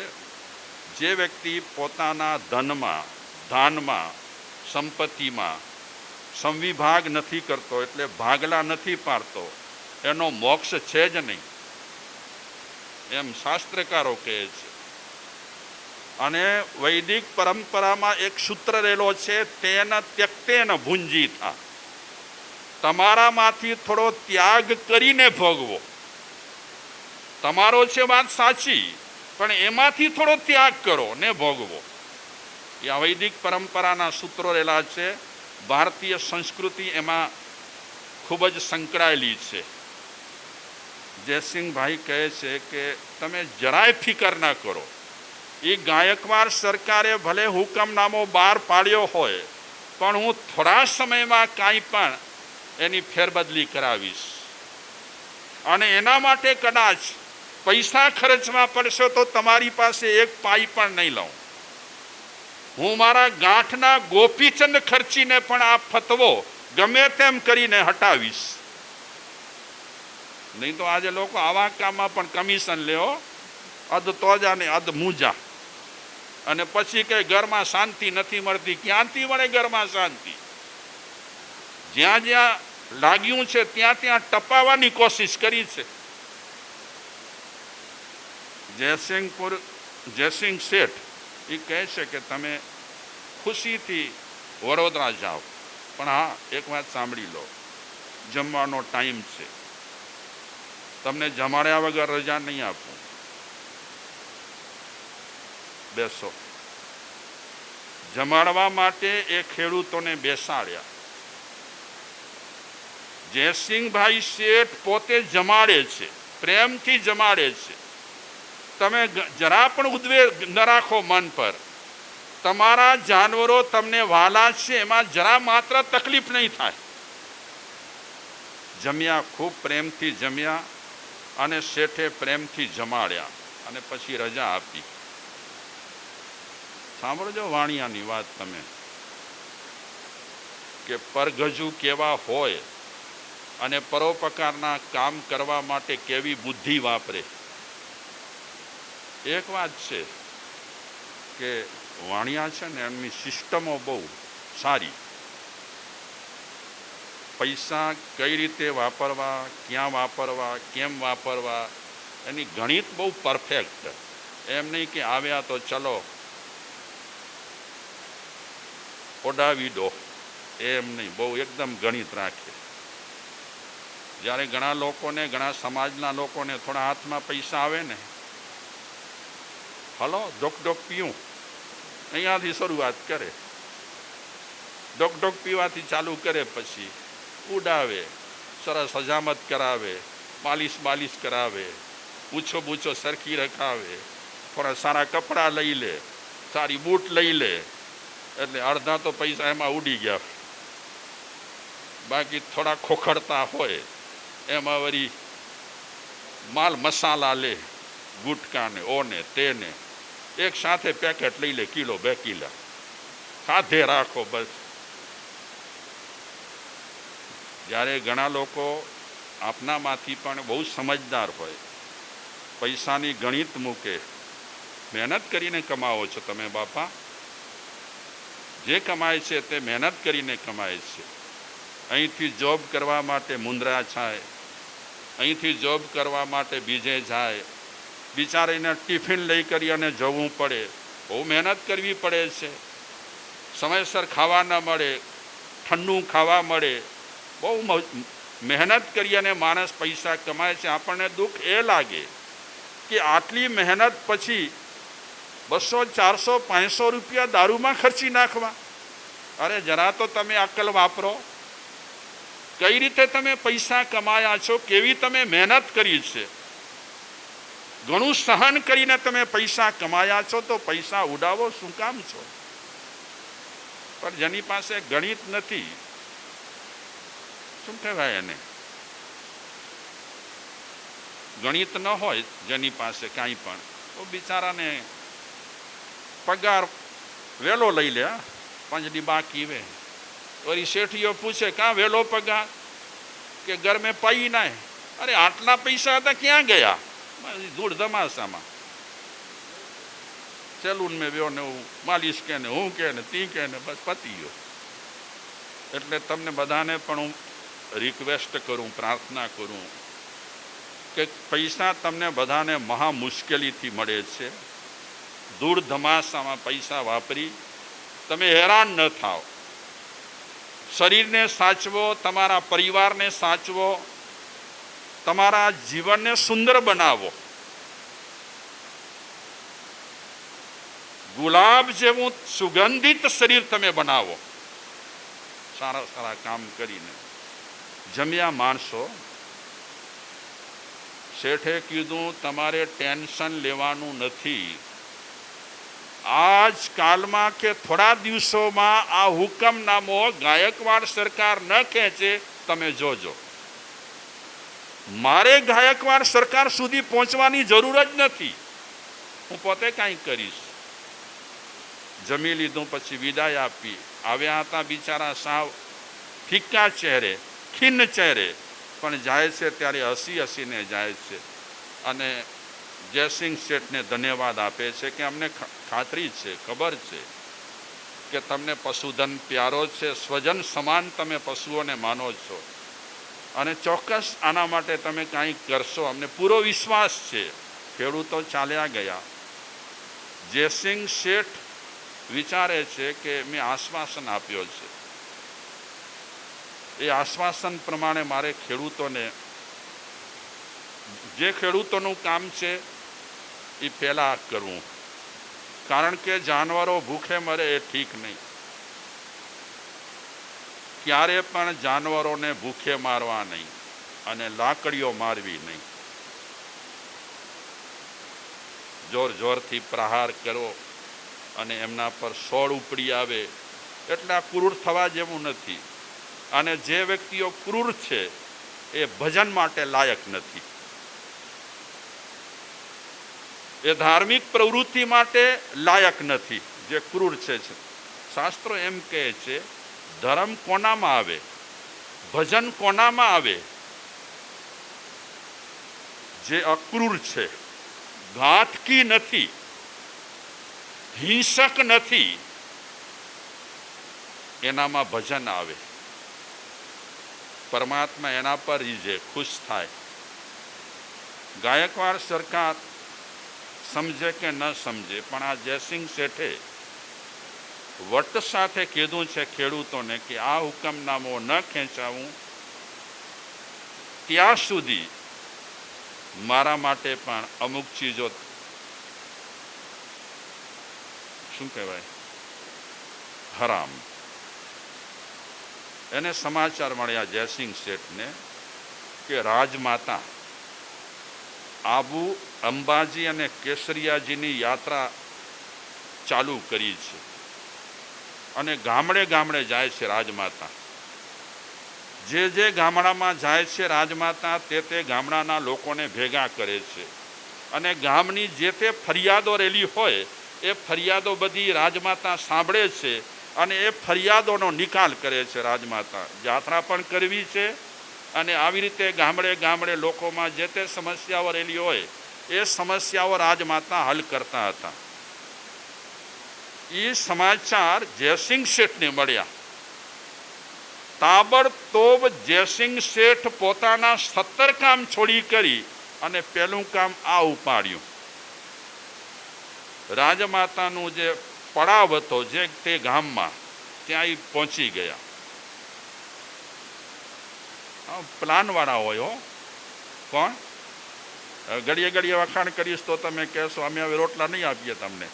જે વ્યક્તિ પોતાના ધનમાં, ધાનમાં, સંપત્તિમાં સંવિભાગ નથી કરતો, એટલે ભાગલા નથી પાડતો, એનો મોક્ષ છે જ નહીં, એમ શાસ્ત્રકારો કહે છે. અને વૈદિક પરંપરામાં એક સૂત્ર રહેલો છે, તેન ત્યક્તેન ભુંજીતા. તમારામાંથી થોડો ત્યાગ કરીને ભોગવો. તમારો છે વાત સાચી, પણ એમાંથી થોડો ત્યાગ કરો ને ભોગવો. એ આ વૈદિક પરંપરાના સૂત્રો રહેલા છે. ભારતીય સંસ્કૃતિ એમાં ખૂબ જ સંકળાયેલી છે. જયસિંહભાઈ કહે છે કે તમે જરાય ફિકર ના કરો. એ ગાયકવાડ સરકારે ભલે હુકમનામો બહાર પાડ્યો હોય, પણ હું થોડા સમયમાં કાંઈ પણ એની ફેરબદલી કરાવીશ, અને એના માટે કદાચ પૈસા ખર્ચવા પડશે તો તમારી પાસે એક પાઈ પણ નહીં લઉં. હું મારા ગાંઠના ગોપીચંદ ખર્ચીને પણ આ ફતવો ગમે તેમ કરીને હટાવીશ. નહીં તો આજે લોકો આવા કામમાં પણ કમિશન લેવો, અધ તોજા ને અધ મૂજા, અને પછી કે ઘરમાં શાંતિ નથી મળતી. ક્યાંથી મળે ઘરમાં શાંતિ? જ્યાં જ્યાં લાગ્યું છે ત્યાં ત્યાં ટપાવવાની કોશિશ કરી છે. જયસિંહ શેઠ એ કહે છે કે તમે ખુશીથી વડોદરા જાઓ, પણ હા એક વાત સાંભળી લો, જમવાનો ટાઈમ છે, તમને જમાડ્યા વગર રજા નહીં આપું. બેસો. જમાડવા માટે એ ખેડૂતોને બેસાડ્યા. જયસિંહભાઈ શેઠ પોતે જમાડે છે, પ્રેમથી જમાડે છે. તમે જરા પણ ઉદ્વેગ ન રાખો મન પર. તમારા જાનવરો તમને વાલા છે, એમાં જરા માત્ર તકલીફ નહીં થાય. જમ્યા, ખૂબ પ્રેમથી જમ્યા અને શેઠે પ્રેમથી જમાડ્યા અને પછી રજા આપી. સાંભળજો વાણિયાની વાત તમે, કે પરગજુ કેવા હોય અને પરોપકારના કામ કરવા માટે કેવી બુદ્ધિ વાપરે. એક વાત છે કે વાણિયા છે ને, એમની સિસ્ટમો બહુ સારી. પૈસા કઈ રીતે વાપરવા, ક્યાં વાપરવા, કેમ વાપરવા, એની ગણિત બહુ પરફેક્ટ. એમ નહીં કે આવ્યા તો ચલો ઓડાવી દો, એમ નહીં. બહુ એકદમ ગણિત રાખે. જ્યારે ઘણા લોકોને, ઘણા સમાજના લોકોને થોડા હાથમાં પૈસા આવે ને, હલો ડોક ડોક પીવું, અહીંયાથી શરૂઆત કરે. ડોક ડોક પીવાથી ચાલુ કરે, પછી ઉડાવે, સરસ હજામત કરાવે, માલિશ કરાવે, ઊંચો બૂચો સરખી રખાવે, થોડા સારા કપડાં લઈ લે, સારી બૂટ લઈ લે, એટલે અડધા તો પૈસા એમાં ઉડી ગયા. બાકી થોડા ખોખડતા હોય એમાં વળી માલ મસાલા લે, ગુટકાને ઓને તેને, એક સાથે પેકેટ લઈ લે, કિલો 2 કિલો સાથે રાખો બસ. જ્યારે ઘણા લોકો આપનામાંથી પણ બહુ સમજદાર હોય, પૈસાની ગણિત મૂકે. મહેનત કરીને કમાવો છો તમે બાપા, જે કમાય છે તે મહેનત કરીને કમાય છે. અહીંથી જોબ કરવા માટે મુંદ્રા જાય, અહીંથી જોબ કરવા માટે બીજે જાય, બિચારીને ટિફિન લઈ કરી અને જવું પડે, બહુ મહેનત કરવી પડે છે. સમયસર ખાવા ન મળે, ઠંડુ ખાવા મળે, બહુ મહેનત કરી અને માણસ પૈસા કમાય છે. આપણને દુઃખ એ લાગે કે આટલી મહેનત પછી 200, 400, 500 રૂપિયા દારૂમાં ખર્ચી નાખવા. અરે જરા તો તમે અક્કલ વાપરો. કઈ રીતે તમે પૈસા કમાયા છો, કેવી તમે મહેનત કરી છે, ઘણું સહન કરીને તમે પૈસા કમાયા છો, તો પૈસા ઉડાવો શું કામ છો? પણ જેની પાસે ગણિત નથી, શું કહેવાય એને, ગણિત ન હોય જેની પાસે કાંઈ પણ, તો બિચારાને પગાર વહેલો લઈ લે, 5 દી બાકી વે. વળી શેઠીઓ પૂછે કાં વહેલો પગાર, કે ઘર મેં પાઈ ના. અરે આટલા પૈસા હતા ક્યાં ગયા? ધૂળ ધમાસામાં સેલૂન મેં વ્યો ને હું માલિશ કે ને હું કે ને તી કે ને, બસ પતી ગયો. એટલે તમને બધાને પણ હું રિક્વેસ્ટ કરું, પ્રાર્થના કરું કે પૈસા તમને બધાને મહા મુશ્કેલીથી મળે છે. ધૂળ ધમાસામાં પૈસા વાપરી તમે હેરાન ન થાઓ. શરીરને સાચવો, તમારા પરિવારને સાચવો, તમારા જીવનને સુંદર બનાવો. ગુલાબ જેવું સુગંધિત શરીર તમે બનાવો, સારા સારા કામ કરીને. જમ્યા માણસો, શેઠે કીધું તમારે ટેન્શન લેવાનું નથી. આજકાલમાં કે થોડા દિવસોમાં આ હુકમનામો ગાયકવાડ સરકાર ન ખેંચે, તમે જોજો. મારે ગાયકવાડ સરકાર સુધી પહોંચવાની જરૂર જ નથી, હું પોતે કાંઈ કરીશ. જમી લીધું, પછી વિદાય આપી. આવ્યા હતા બિચારા સાવ ફિક્કા ચહેરે, ખિન્ન ચહેરે, પણ જાય છે ત્યારે હસીને જાય છે અને જયસિંહ શેઠને ધન્યવાદ આપે છે કે અમને ખાતરી છે, ખબર છે કે તમને પશુધન પ્યારો છે, સ્વજન સમાન તમે પશુઓને માનો છો અને ચોક્કસ આના માટે તમે કાંઈ કરશો, અમને પૂરો વિશ્વાસ છે. ખેડૂતો ચાલ્યા ગયા. જયસિંહ શેઠ વિચારે છે કે મેં આશ્વાસન આપ્યો છે, એ આશ્વાસન પ્રમાણે મારે ખેડૂતોને, જે ખેડૂતોનું કામ છે એ પહેલાં કરવું, કારણ કે જાનવરો ભૂખે મરે એ ઠીક નહીં. ક્યારે પણ જાનવરોને ભૂખે મારવા નહીં અને લાકડીઓ મારવી નહીં. જોર જોરથી પ્રહાર કરો અને એમના પર સોળ ઉપડી આવે એટલે આ ક્રૂર થવા જેવું નથી. અને જે વ્યક્તિઓ ક્રૂર છે એ ભજન માટે લાયક નથી. એ ધાર્મિક પ્રવૃત્તિ માટે લાયક નથી જે ક્રૂર છે. શાસ્ત્રો એમ કહે છે ધર્મ કોનામાં આવે, ભજન કોનામાં આવે? જે અક્રૂર છે, ઘાતકી નથી, હિંસક નથી, એનામાં ભજન આવે. પરમાત્મા એના પર રીઝે, ખુશ થાય. ગાયકવાડ સરકાર સમજે કે ન સમજે, પણ આ જયસિંહ શેઠે વટ સાથે કીધું છે ખેડૂતોને કે આ હુકમનામો ન ખેંચાવું ત્યાં સુધી મારા માટે પણ અમુક ચીજો, શું કહેવાય, હરામ. એને સમાચાર મળ્યા જયસિંહ શેઠને કે રાજમાતા આબુ, અંબાજી અને કેસરિયાજીની યાત્રા ચાલુ કરી છે અને ગામડે ગામડે જાય છે રાજમાતા. જે જે ગામડામાં જાય છે રાજમાતા તે ગામડાના લોકોને ભેગા કરે છે અને ગામની જે તે ફરિયાદો રહેલી હોય એ ફરિયાદો બધી રાજમાતા સાંભળે છે અને એ ફરિયાદોનો નિકાલ કરે છે રાજમાતા. યાત્રા પણ કરવી છે અને આવી રીતે ગામડે ગામડે લોકોમાં જે તે સમસ્યાઓ રહેલી હોય એ સમસ્યાઓ રાજમાતા હલ કરતા હતા. એ સમાચાર જયસિંહ શેઠને મળ્યા. તાબડતોબ જયસિંહ શેઠ પોતાના 17 કામ છોડી કરી અને પહેલું કામ આ ઉપાડ્યું. રાજમાતાનું જે પડાવ હતો જે તે ગામમાં, ત્યાં એ પહોંચી ગયા. પ્લાનવાળા હોય હો. કોણ? ઘડીએ ઘડીએ વખાણ કરીશ તો તમે કહેશો અમે હવે રોટલા નહીં આપીએ તમને,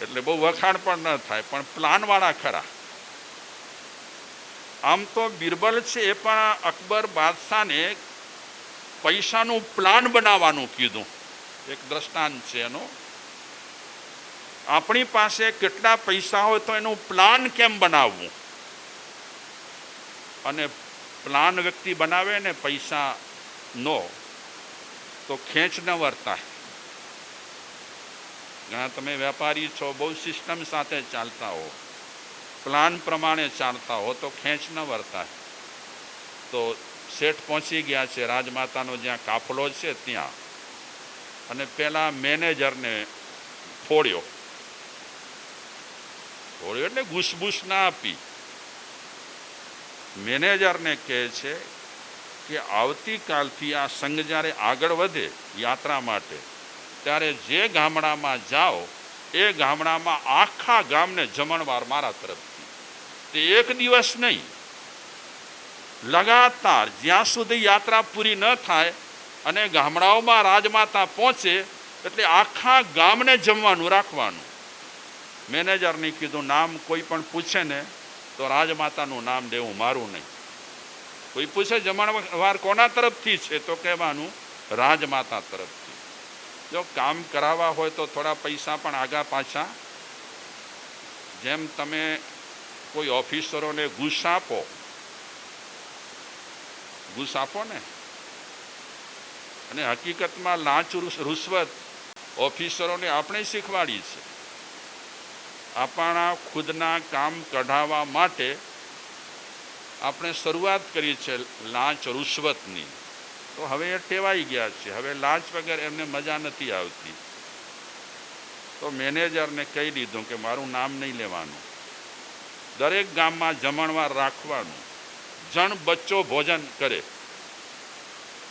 એટલે બહુ વખાણ પણ ન થાય, પણ પ્લાનવાળા ખરા. આમ તો બિરબલ છે એ પણ અકબર બાદશાહને પૈસાનું પ્લાન બનાવવાનું કીધું. એક દ્રષ્ટાંત છે એનો. આપણી પાસે કેટલા પૈસા હોય તો એનું પ્લાન કેમ બનાવવું, અને પ્લાન વ્યક્તિ બનાવે ને પૈસા નો તો ખેંચ ન વર્તાય. ઘણા તમે વેપારી છો, બહુ સિસ્ટમ સાથે ચાલતા હો, પ્લાન પ્રમાણે ચાલતા હો તો ખેંચ ન વર્તાય. તો શેઠ પહોંચી ગયા છે રાજમાતાનો જ્યાં કાફલો છે ત્યાં, અને પેલા મેનેજરને ફોડ્યો એટલે ઘૂસબૂસ ના આપી. મેનેજરને કહે છે કે આવતીકાલથી આ સંઘ જ્યારે આગળ વધે યાત્રા માટે, ત્યારે જે ગામડામાં જાઓ એ ગામડામાં આખા ગામને જમણવાર મારા તરફથી. તે એક દિવસ નહીં, લગાતાર જ્યાં સુધી યાત્રા પૂરી ન થાય અને ગામડાઓમાં રાજમાતા પહોંચે એટલે આખા ગામને જમવાનું રાખવાનું. મેનેજરને કીધું નામ કોઈ પણ પૂછે ને તો રાજમાતાનું નામ દેવું, મારું નહીં. કોઈ પૂછે જમણવાર કોના તરફથી છે તો કહેવાનું રાજમાતા તરફથી. જો કામ કરાવવા હોય તો થોડા પૈસા પણ આગા પાછા, જેમ તમે કોઈ ઓફિસરોને ઘૂસ આપો ને, અને હકીકતમાં લાંચ રૂશ્વત ઓફિસરોને આપણે શીખવાડી છે. આપણા ખુદના કામ કઢાવવા માટે આપણે શરૂઆત કરી છે લાંચ રૂશ્વતની, તો હવે એ ટેવાઈ ગયા છે. હવે લાંચ વગર એમને મજા નથી આવતી. તો મેનેજરને કહી દીધું કે મારું નામ નહીં લેવાનું, દરેક ગામમાં જમણવાર રાખવાનું, જણ બચ્ચો ભોજન કરે.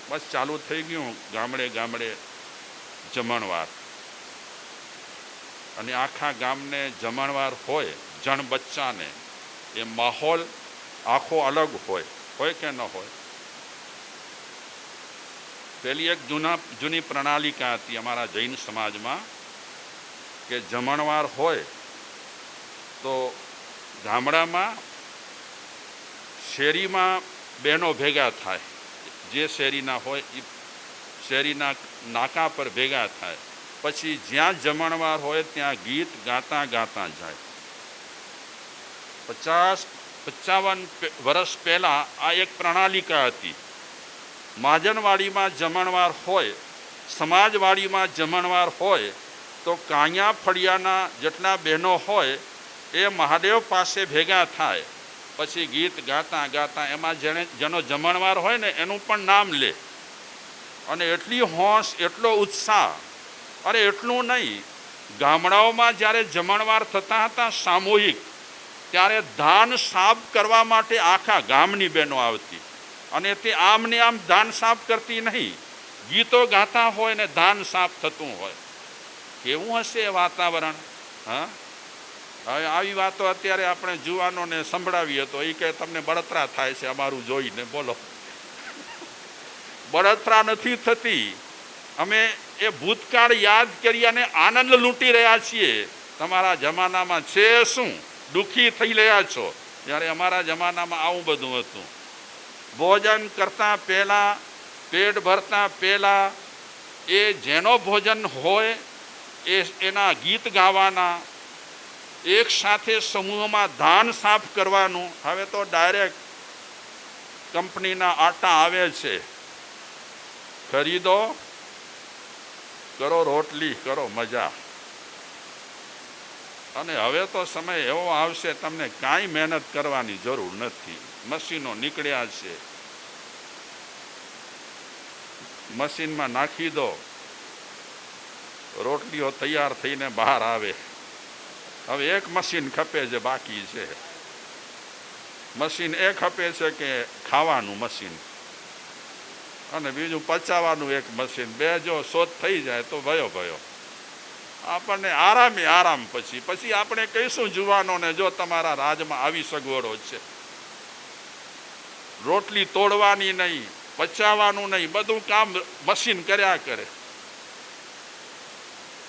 બસ ચાલુ થઈ ગયું ગામડે ગામડે જમણવાર, અને આખા ગામને જમણવાર હોય જણ બચ્ચાને. એ માહોલ આખો અલગ હોય કે ન હોય. પેલી એક જૂની પ્રણાલિકા હતી અમારા જૈન સમાજમાં કે જમણવાર હોય તો ગામડામાં શેરીમાં બહેનો ભેગા થાય, જે શેરીના હોય એ શેરીના નાકા પર ભેગા થાય, પછી જ્યાં જમણવાર હોય ત્યાં ગીત ગાતા ગાતા જાય. 50-55 વર્ષ પહેલાં આ એક પ્રણાલિકા હતી. મહાજનવાડીમાં જમણવાર હોય, સમાજવાડીમાં જમણવાર હોય તો કાંયા ફળિયાના જેટલા બહેનો હોય એ મહાદેવ પાસે ભેગા થાય, પછી ગીત ગાતા ગાતા એમાં જેનો જમણવાર હોય ને એનું પણ નામ લે, અને એટલી હોંશ, એટલો ઉત્સાહ. અરે એટલું નહીં, ગામડાઓમાં જ્યારે જમણવાર થતા હતા સામૂહિક, ત્યારે ધાન સાફ કરવા માટે આખા ગામની બહેનો આવતી, અને તે આમને આમ ધાન સાફ કરતી નહીં, ગીતો ગાતા હોય ને ધાન સાફ થતું હોય. કેવું હશે એ વાતાવરણ? હા, હવે આવી વાતો અત્યારે આપણે જુવાનોને સંભળાવીએ તો એ કહે તમને બળતરા થાય છે અમારું જોઈને. બોલો, બળતરા નથી થતી. અમે એ ભૂતકાળ યાદ કરી અને આનંદ લૂંટી રહ્યા છીએ. તમારા જમાનામાં છે શું? દુઃખી થઈ રહ્યા છો. જ્યારે અમારા જમાનામાં આવું બધું હતું. ભોજન કરતાં પહેલાં, પેટ ભરતા પહેલાં એ જેનો ભોજન હોય એના ગીત ગાવાના, એક સાથે સમૂહમાં ધાન સાફ કરવાનું. હવે તો ડાયરેક્ટ કંપનીના આટા આવે છે, ખરીદો, કરો રોટલી, કરો મજા. અને હવે તો સમય એવો આવશે તમને કાંઈ મહેનત કરવાની જરૂર નથી. મશીનો નીકળ્યા છે, મશીનમાં નાખી દો, રોટલીઓ તૈયાર થઈને બહાર આવે. હવે એક મશીન ખપે છે, બાકી છે. મશીન એ ખપે છે કે ખાવાનું મશીન, અને બીજું પચાવવાનું એક મશીન. બે જો શોધ થઈ જાય તો ભયો ભયો આપણને આરામે આરામ. પછી આપણે કહીશું જુવાનોને, જો તમારા રાજમાં આવી સગવડો છે, રોટલી તોડવાની નહીં, પચાવવાનું નહીં, બધું કામ મશીન કર્યા કરે.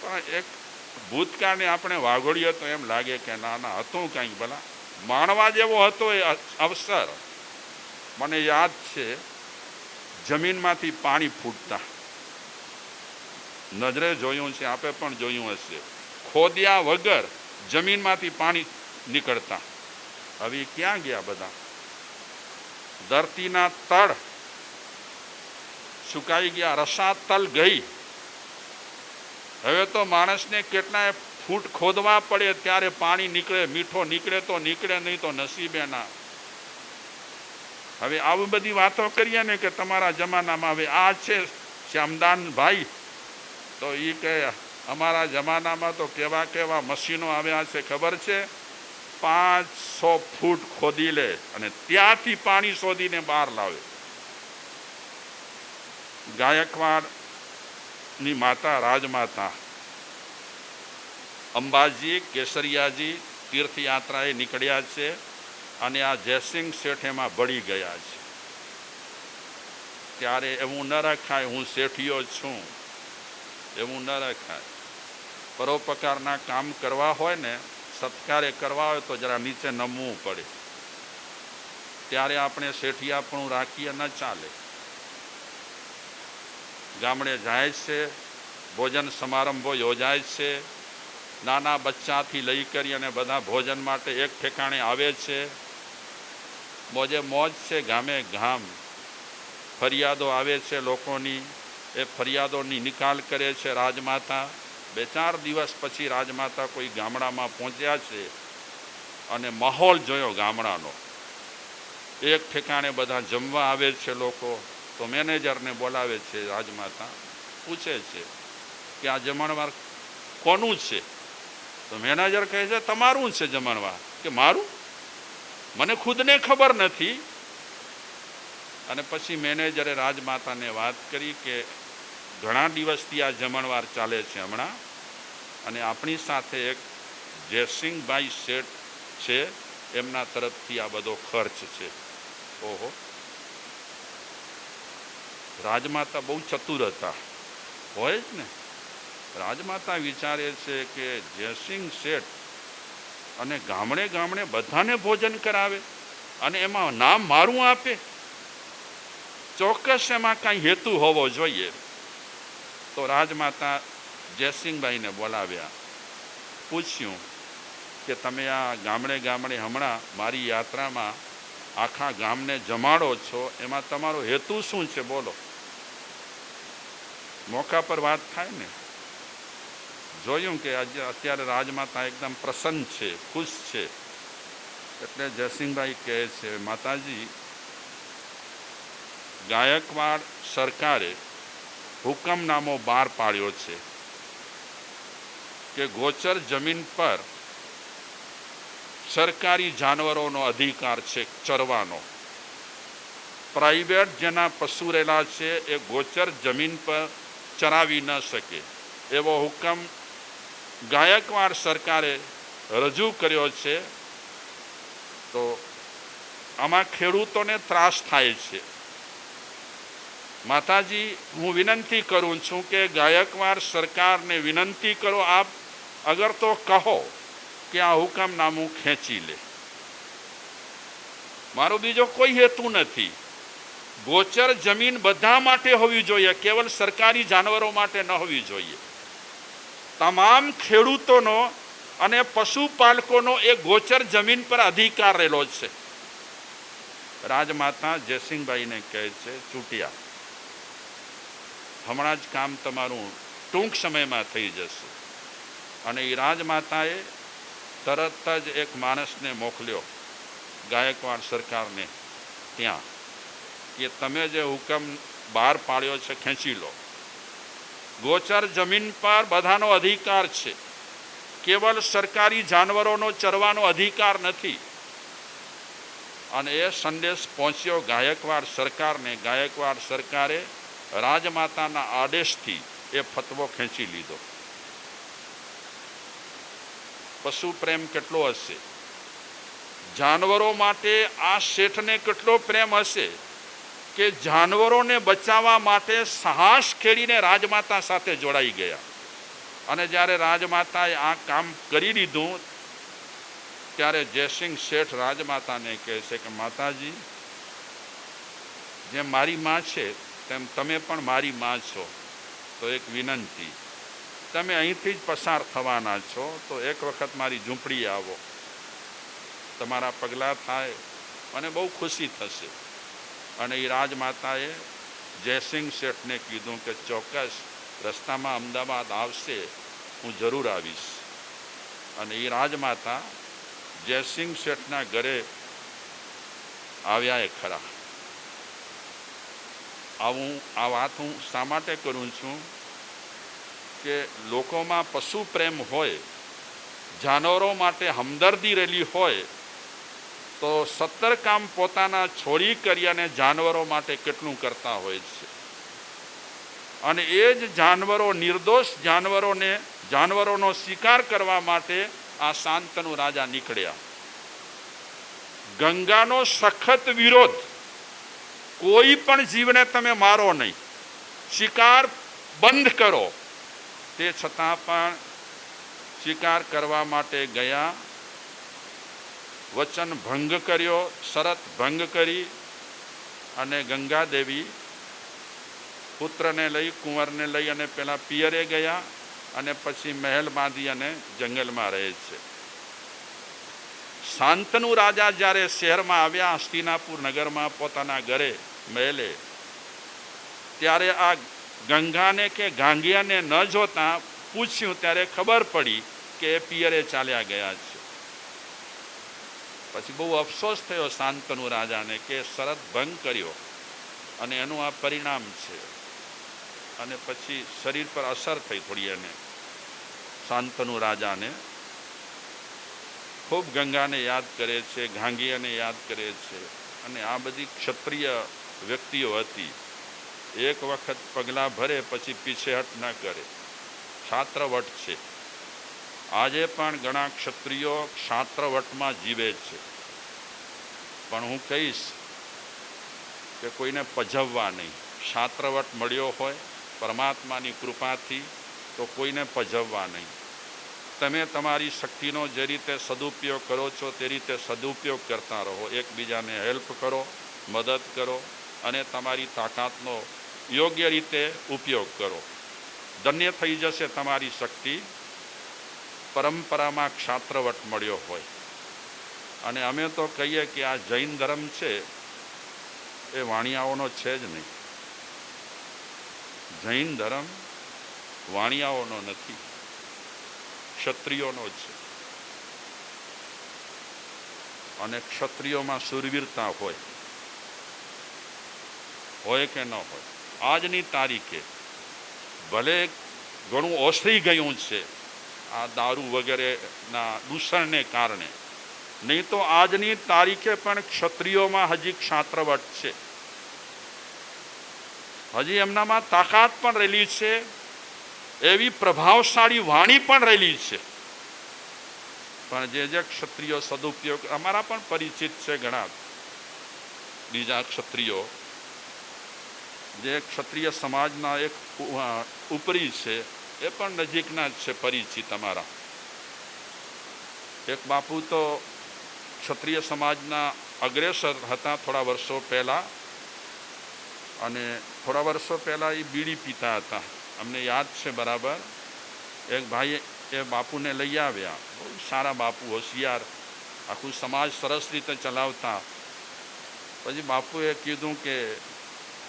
પણ એક ભૂતકાળને આપણે વાગોળીએ તો એમ લાગે કે ના ના, હતું કંઈક ભલા, માણવા જેવો હતો એ અવસર. મને યાદ છે, જમીનમાંથી પાણી ફૂટતા નજરે જોયું છે, આપે પણ જોયું હશે. ખોદ્યા વગર જમીનમાંથી પાણી નીકળતા. હવે ક્યાં ગયા બધા? ધરતીના તળ સુકાઈ ગયા, રસાતલ ગઈ. હવે તો માણસને કેટલાય ફૂટ ખોદવા પડે ત્યારે પાણી નીકળે. મીઠો નીકળે તો નીકળે, નહીં તો નસીબે ના. હવે આવી બધી વાતો કરીએ ને કે તમારા જમાનામાં હવે આ છે શ્યામદાનભાઈ, તો એ કહે અમારા જમાનામાં તો કેવા કેવા મશીનો આવ્યા છે ખબર છે? 500 ફૂટ ખોદી લે અને ત્યાંથી પાણી શોધીને બહાર લાવે. ગાયકવાડની માતા, રાજમાતા અંબાજી, કેસરિયાજી તીર્થયાત્રાએ નીકળ્યા છે, અને આ જયસિંહ શેઠ એમાં ભળી ગયા છે. ત્યારે એવું ન રખાય હું શેઠિયો છું, એવું ન રખાય. પરોપકારના કામ કરવા હોય ને, સત્કારે કરવા હોય તો જરા નીચે નમવું પડે. ત્યારે આપણે શેઠિયાપણું રાખીએ ન ચાલે. ગામડે જાય છે, ભોજન સમારંભો યોજાય છે, નાના બચ્ચાથી લઈ કરી અને બધા ભોજન માટે એક ઠેકાણે આવે છે. મોજે મોજ છે, ગામે ગામ. ફરિયાદો આવે છે લોકોની, એ ફરિયાદોની નિકાલ કરે છે રાજમાતા. 2-4 દિવસ પછી રાજમાતા કોઈ ગામડામાં પહોંચ્યા છે અને માહોલ જોયો ગામડાનો. એક ઠેકાણે બધા જમવા આવે છે લોકો, તો મેનેજરને બોલાવે છે રાજમાતા, પૂછે છે કે આ જમણવાર કોનું છે? તો મેનેજર કહે છે તમારું છે જમણવાર. કે મારું? મને ખુદને ખબર નથી. અને પછી મેનેજરે રાજમાતાને વાત કરી કે ઘણા દિવસથી આ જમણવાર ચાલે છે હમણાં, અને આપણી સાથે એક જયસિંહભાઈ શેઠ છે, એમના તરફથી આ બધો ખર્ચ છે. ઓહો, રાજમાતા બહુ ચતુર હતા, હોય જ ને. રાજમાતા વિચારે છે કે જયસિંહ શેઠ અને ગામડે ગામડે બધાને ભોજન કરાવે, અને એમાં નામ મારું આપે? ચોક્કસ એમાં કાંઈ હેતુ હોવો જોઈએ. તો રાજમાતા જયસિંહભાઈને બોલાવ્યા, પૂછ્યું કે તમે આ ગામડે ગામડે હમણાં મારી યાત્રામાં આખા ગામને જમાડો છો, એમાં તમારો હેતુ શું છે? બોલો. મોકા પર વાત થાય ને. જોયું કે આજે અત્યારે રાજમાતા એકદમ પ્રસન્ન છે, ખુશ છે. એટલે જયસિંહભાઈ કહે છે, માતાજી, ગાયકવાડ સરકારે હુકમનામો બહાર પાડ્યો છે કે ગોચર જમીન પર સરકારી જાનવરોનો અધિકાર છે ચરવાનો. પ્રાઇવેટ જેના પશુ રહેલા છે એ ગોચર જમીન પર ચરાવી ન શકે એવો હુકમ ગાયકવાડ સરકારે રજૂ કર્યો છે. તો આમાં ખેડૂતોને ત્રાસ થાય છે. માતાજી, હું વિનંતી કરું છું કે ગાયકવાડ સરકારને વિનંતી કરો, આપ અગર તો કહો કે આ હુકમનામું ખેંચી લે. મારો બીજો કોઈ હેતુ નથી. ગોચર જમીન બધા માટે હોવી જોઈએ, કેવલ સરકારી જાનવરો માટે ન હોવી જોઈએ. તમામ ખેડૂતોનો અને પશુપાલકોનો એ ગોચર જમીન પર અધિકાર રહેલો છે. રાજમાતા જયસિંહભાઈને કહે છે, ચૂંટ્યા, હમણાં જ કામ તમારું ટૂંક સમયમાં થઈ જશે. અને એ રાજમાતાએ તરત જ એક માણસને મોકલ્યો ગાયકવાડ સરકારને ત્યાં કે તમે જે હુકમ બહાર પાડ્યો છે ખેંચી લો. ગોચર જમીન પર બધાનો અધિકાર છે, કેવલ સરકારી જાનવરોનો ચરવાનો અધિકાર નથી. અને એ સંદેશ પહોંચ્યો ગાયકવાડ સરકારને. ગાયકવાડ સરકારે રાજમાતાના આદેશથી એ ફતવો ખેંચી લીધો. પશુ પ્રેમ કેટલો હશે! જાનવરો માટે આ શેઠને કેટલો પ્રેમ હશે કે જાનવરોને બચાવવા માટે સાહસ ખેડીને રાજમાતા સાથે જોડાઈ ગયા. અને જ્યારે રાજમાતાએ આ કામ કરી દીધું ત્યારે જયસિંહ શેઠ રાજમાતાને કહે છે કે માતાજી, જેમ મારી માં છે તેમ તમે પણ મારી માં છો. તો એક વિનંતી, તમે અહીંથી જ પસાર થવાના છો તો એક વખત મારી ઝૂંપડી આવો, તમારા પગલાં થાય, મને બહુ ખુશી થશે. અને એ રાજમાતાએ જયસિંહ શેઠને કીધું કે ચોક્કસ રસ્તામાં અમદાવાદ આવશે, હું જરૂર આવીશ. અને એ રાજમાતા જયસિંહ શેઠના ઘરે આવ્યા એ ખરા. આ વાત હું શા માટે કરું છું કે લોકોમાં પશુ પ્રેમ હોય, જાનવરો માટે હમદર્દી રહેલી હોય તો 17 કામ પોતાના છોડી કરી અને જાનવરો માટે કેટલું કરતા હોય છે. અને એ જ જાનવરો, નિર્દોષ જાનવરોનો શિકાર કરવા માટે આ શાંતનુ રાજા નીકળ્યા. ગંગાનો સખત વિરોધ, કોઈ પણ જીવને તમે મારો નહીં, શિકાર બંધ કરો. તે છતાં પણ શિકાર કરવા માટે ગયા, વચન ભંગ કર્યો, શરત ભંગ કરી. અને ગંગાદેવી પુત્રને લઈ, કુંવરને લઈ અને પેલા પિયરે ગયા અને પછી મહેલ બાંધી અને જંગલમાં રહે છે. શાંતનુ રાજા જ્યારે શહેરમાં આવ્યા, હસ્તિનાપુર નગરમાં પોતાના ઘરે મહેલે, ત્યારે આ ગંગાને કે ગાંગિયાને ન જોતા પૂછ્યું ત્યારે ખબર પડી કે એ પિયરે ચાલ્યા ગયા છે. પછી બહુ અફસોસ થયો શાંતનુ રાજાને કે શરત ભંગ કર્યો અને એનું આ પરિણામ છે. અને પછી શરીર પર અસર થઈ થોડી. એને શાંતનુ રાજાને ખૂબ ગંગાને યાદ કરે છે, ગાંગીયાને યાદ કરે છે. અને આ બધી ક્ષત્રિય વ્યક્તિઓ હતી. એક વખત પગલાં ભરે પછી પીછેહટ ન કરે. ક્ષાત્રવટ છે. આજે પણ ઘણા ક્ષત્રિયો ક્ષાત્રવટમાં જીવે છે. પણ હું કહીશ કે કોઈને પજવવા નહીં. ક્ષાત્રવટ મળ્યો હોય પરમાત્માની કૃપાથી તો કોઈને પજવવા નહીં. તમે તમારી શક્તિનો જે રીતે સદુપયોગ કરો છો તે રીતે સદુપયોગ કરતા રહો, એકબીજાને હેલ્પ કરો, મદદ કરો અને તમારી તાકાતનો યોગ્ય રીતે ઉપયોગ કરો. ધન્ય થઈ જશે તમારી શક્તિ. પરંપરામાં ક્ષાત્રવટ મળ્યો હોય અને અમે તો કહીએ કે આ જૈન ધર્મ છે એ વાણિયાઓનો છે જ નહીં. જૈન ધર્મ વાણિયાઓનો નથી, ક્ષત્રિયોનો છે. અને ક્ષત્રિયોમાં શૂરવીરતા હોય કે ન હોય. આજની તારીખે ભલે ઘણું ઓસરી ગયું છે આ દારૂ વગેરેના દૂષણને કારણે, નહીં તો આજની તારીખે પણ ક્ષત્રિયોમાં હજી ક્ષાત્રવટ છે. હજી એમનામાં તાકાત પણ રહેલી છે, એવી પ્રભાવશાળી વાણી પણ રહેલી છે. પણ જે ક્ષત્રિયો સદુપયોગ, અમારા પણ પરિચિત છે ઘણા બીજા ક્ષત્રિયો, જે ક્ષત્રિય સમાજના એક ઉપરી છે, એ પણ નજીકના જ છે પરિચિત અમારા. એક બાપુ તો ક્ષત્રિય સમાજના અગ્રેસર હતા થોડા વર્ષો પહેલાં, અને થોડા વર્ષો પહેલાં એ બીડી પીતા હતા. અમને યાદ છે બરાબર. એક ભાઈ એ બાપુને લઈ આવ્યા, બહુ સારા બાપુ, હોશિયાર, આખું સમાજ સરસ રીતે ચલાવતા. પછી બાપુએ કીધું કે